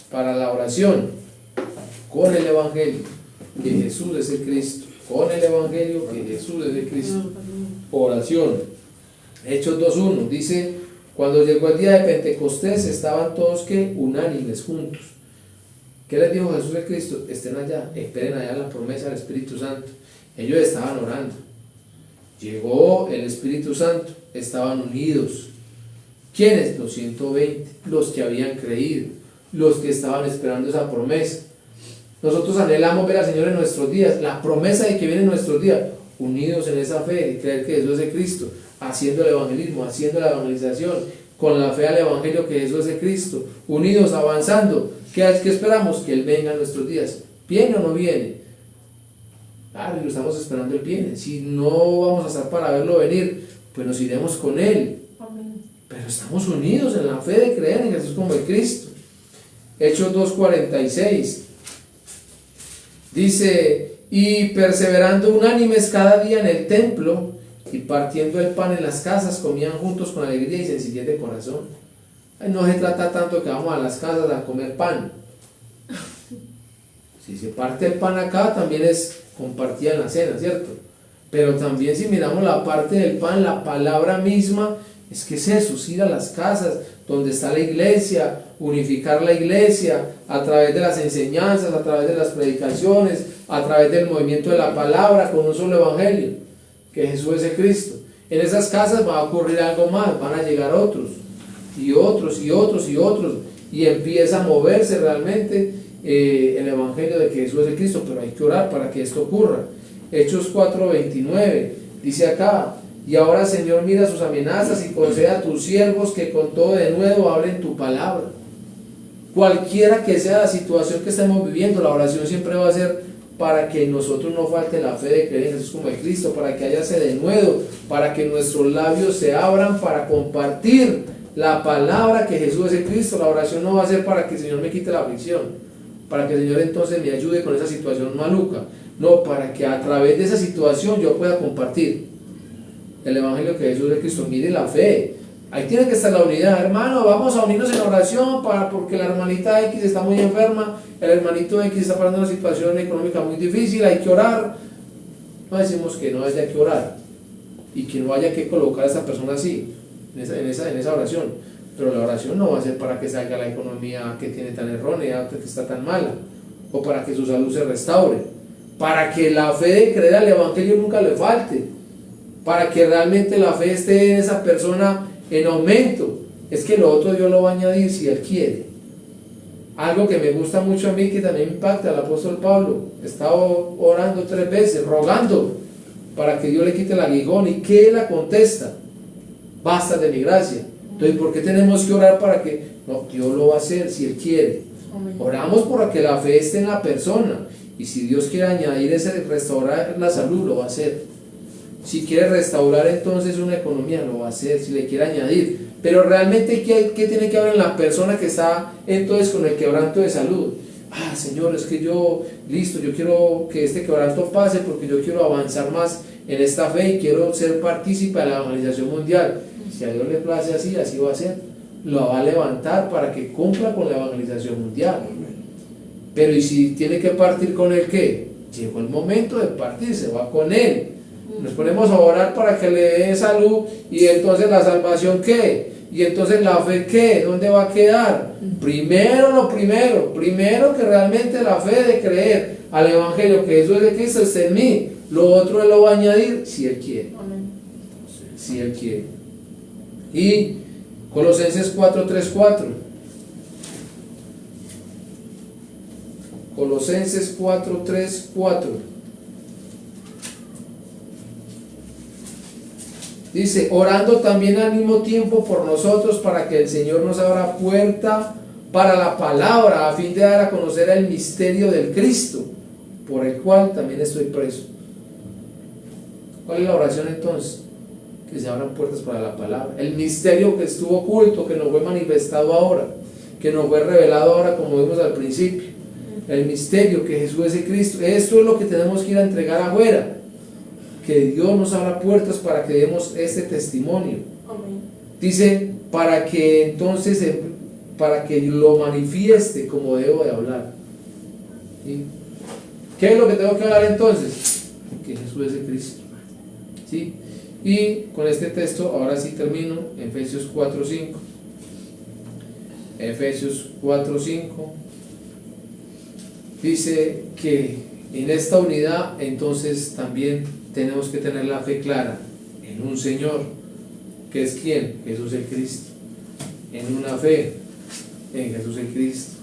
Speaker 1: para la oración. con el Evangelio, que Jesús es el Cristo, con el Evangelio, que Jesús es el Cristo. Oración. Hechos 2:1 dice, cuando llegó el día de Pentecostés estaban todos que unánimes juntos. ¿Qué les dijo Jesús el Cristo? Estén allá, esperen allá la promesa del Espíritu Santo. Ellos estaban orando. Llegó el Espíritu Santo, estaban unidos. ¿Quiénes? Los 120, los que habían creído, los que estaban esperando esa promesa. Nosotros anhelamos ver al Señor en nuestros días, la promesa de que viene en nuestros días, unidos en esa fe, de creer que Jesús es Cristo, haciendo el evangelismo, haciendo la evangelización, con la fe al Evangelio que Jesús es Cristo, unidos, avanzando. ¿Qué esperamos? Que Él venga en nuestros días. ¿Viene o no viene? Claro, lo estamos esperando, Él viene. Si no vamos a estar para verlo venir, pues nos iremos con Él.
Speaker 2: Amén.
Speaker 1: Pero estamos unidos en la fe de creer en Jesús como el Cristo. Hechos 2:46 dice, y perseverando unánimes cada día en el templo y partiendo el pan en las casas, comían juntos con alegría y sencillez de corazón. No se trata tanto que vamos a las casas a comer pan. Si se parte el pan acá, también es compartida en la cena, ¿cierto? Pero también si miramos la parte del pan, la palabra misma, es que es eso, es ir a las casas donde está la iglesia, unificar la iglesia a través de las enseñanzas, a través de las predicaciones, a través del movimiento de la palabra con un solo evangelio, que Jesús es el Cristo. En esas casas va a ocurrir algo más, van a llegar otros, y otros, y otros, y otros, y empieza a moverse realmente el evangelio de que Jesús es el Cristo, pero hay que orar para que esto ocurra. Hechos 4:29 dice acá, y ahora Señor mira sus amenazas y concede a tus siervos que con todo de nuevo hablen tu palabra. Cualquiera que sea la situación que estemos viviendo, la oración siempre va a ser para que nosotros no falte la fe de creer en Jesús como el Cristo, para que haya ese denuedo, para que nuestros labios se abran para compartir la palabra que Jesús es el Cristo. La oración no va a ser para que el Señor me quite la aflicción, para que el Señor entonces me ayude con esa situación maluca, no, para que a través de esa situación yo pueda compartir el evangelio que Jesús es Cristo. Mire la fe, ahí tiene que estar la unidad. Hermano, vamos a unirnos en oración porque la hermanita X está muy enferma, el hermanito X está pasando una situación económica muy difícil, hay que orar. No decimos que no haya que orar y que no haya que colocar a esa persona así en esa oración, pero la oración no va a ser para que salga la economía que tiene tan errónea, que está tan mala, o para que su salud se restaure, para que la fe de creer al evangelio nunca le falte, para que realmente la fe esté en esa persona en aumento. Es que lo otro Dios lo va a añadir si Él quiere. Algo que me gusta mucho a mí, que también impacta al apóstol Pablo, estaba orando 3 veces, rogando para que Dios le quite el aguijón, y que Él la contesta, basta de mi gracia. Entonces, ¿por qué tenemos que orar para que? No, Dios lo va a hacer si Él quiere. Oramos para que la fe esté en la persona, y si Dios quiere añadir restaurar la salud, lo va a hacer. Si quiere restaurar entonces una economía, lo va a hacer. Si le quiere añadir, pero realmente ¿qué tiene que haber en la persona que está entonces con el quebranto de salud? Señor, es que yo quiero que este quebranto pase porque yo quiero avanzar más en esta fe y quiero ser partícipe de la evangelización mundial. Si a Dios le place así va a ser. Lo va a levantar para que cumpla con la evangelización mundial. Pero ¿y si tiene que partir con Él qué? Llegó el momento de partir, se va con Él. Nos ponemos a orar para que le dé salud, y entonces la salvación ¿qué? Y entonces la fe ¿qué? ¿Dónde va a quedar? Primero que realmente la fe de creer al evangelio que Jesús es de Cristo está en mí. Lo otro Él lo va a añadir si Él quiere.
Speaker 2: Amén.
Speaker 1: Si Él quiere. Y Colosenses 4:3-4. Colosenses 4:3-4. Dice, orando también al mismo tiempo por nosotros, para que el Señor nos abra puerta para la palabra, a fin de dar a conocer el misterio del Cristo, por el cual también estoy preso. ¿Cuál es la oración entonces? Que se abran puertas para la palabra. El misterio que estuvo oculto, que nos fue manifestado ahora, que nos fue revelado ahora, como vimos al principio. El misterio que Jesús es el Cristo. Esto es lo que tenemos que ir a entregar afuera. Que Dios nos abra puertas para que demos este testimonio.
Speaker 2: Amén.
Speaker 1: Dice, para que entonces, para que lo manifieste como debo de hablar. ¿sí? ¿Qué es lo que tengo que hablar entonces? Que Jesús es el Cristo, ¿sí? Y con este texto, ahora sí termino, Efesios 4:5. Efesios 4:5 dice que en esta unidad entonces también tenemos que tener la fe clara en un Señor, que es ¿quién? Jesús el Cristo. En una fe en Jesús el Cristo.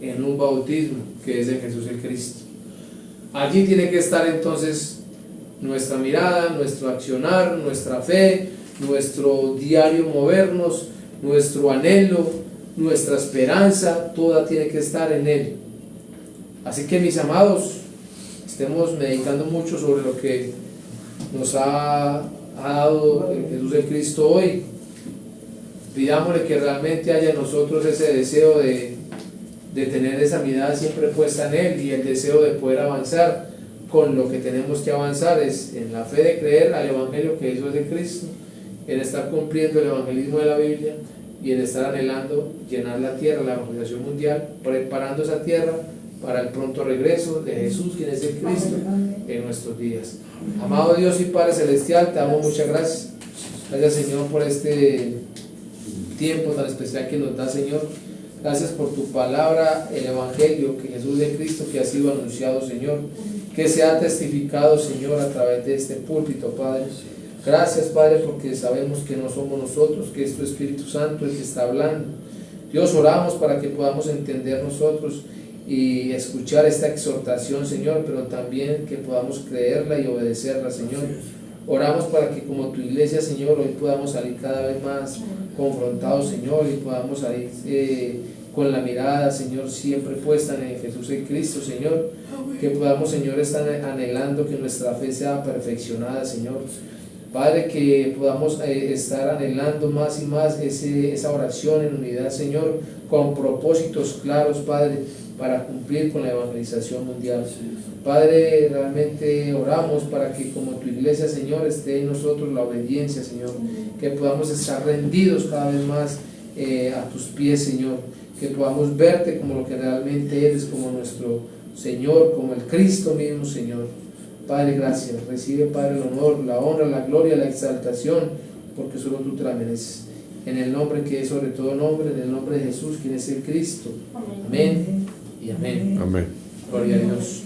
Speaker 1: En un bautismo que es en Jesús el Cristo. Allí tiene que estar entonces nuestra mirada, nuestro accionar, nuestra fe, nuestro diario movernos, nuestro anhelo, nuestra esperanza, toda tiene que estar en Él. Así que mis amados, estemos meditando mucho sobre lo que nos ha dado Jesús el Cristo hoy. Pidámosle que realmente haya en nosotros ese deseo de tener esa mirada siempre puesta en Él y el deseo de poder avanzar con lo que tenemos que avanzar es en la fe de creer al Evangelio que Jesús es de Cristo, en estar cumpliendo el evangelismo de la Biblia y en estar anhelando llenar la tierra, la evangelización mundial, preparando esa tierra para el pronto regreso de Jesús, quien es el Cristo, en nuestros días. Amado Dios y Padre Celestial, te damos muchas gracias. Gracias, Señor, por este tiempo tan especial que nos da, Señor. Gracias por tu palabra, el Evangelio, que Jesús de Cristo, que ha sido anunciado, Señor, que se ha testificado, Señor, a través de este púlpito, Padre. Gracias, Padre, porque sabemos que no somos nosotros, que es tu Espíritu Santo el que está hablando. Dios, oramos para que podamos entender nosotros y escuchar esta exhortación, Señor, pero también que podamos creerla y obedecerla, Señor. Oramos para que como tu iglesia, Señor, hoy podamos salir cada vez más confrontados, Señor, y podamos salir con la mirada, Señor, siempre puesta en Jesús el Cristo, Señor. Que podamos, Señor, estar anhelando que nuestra fe sea perfeccionada, Señor. Padre, que podamos estar anhelando más y más esa oración en unidad, Señor, con propósitos claros, Padre, para cumplir con la evangelización mundial. Padre, realmente oramos para que como tu iglesia, Señor, esté en nosotros la obediencia, Señor, que podamos estar rendidos cada vez más a tus pies, Señor, que podamos verte como lo que realmente eres, como nuestro Señor, como el Cristo mismo, Señor. Padre, gracias. Recibe, Padre, el honor, la honra, la gloria, la exaltación, porque solo tú te la mereces. En el nombre que es sobre todo nombre, en el nombre de Jesús, quien es el Cristo. Amén y amén.
Speaker 3: Amén.
Speaker 1: Gloria a Dios.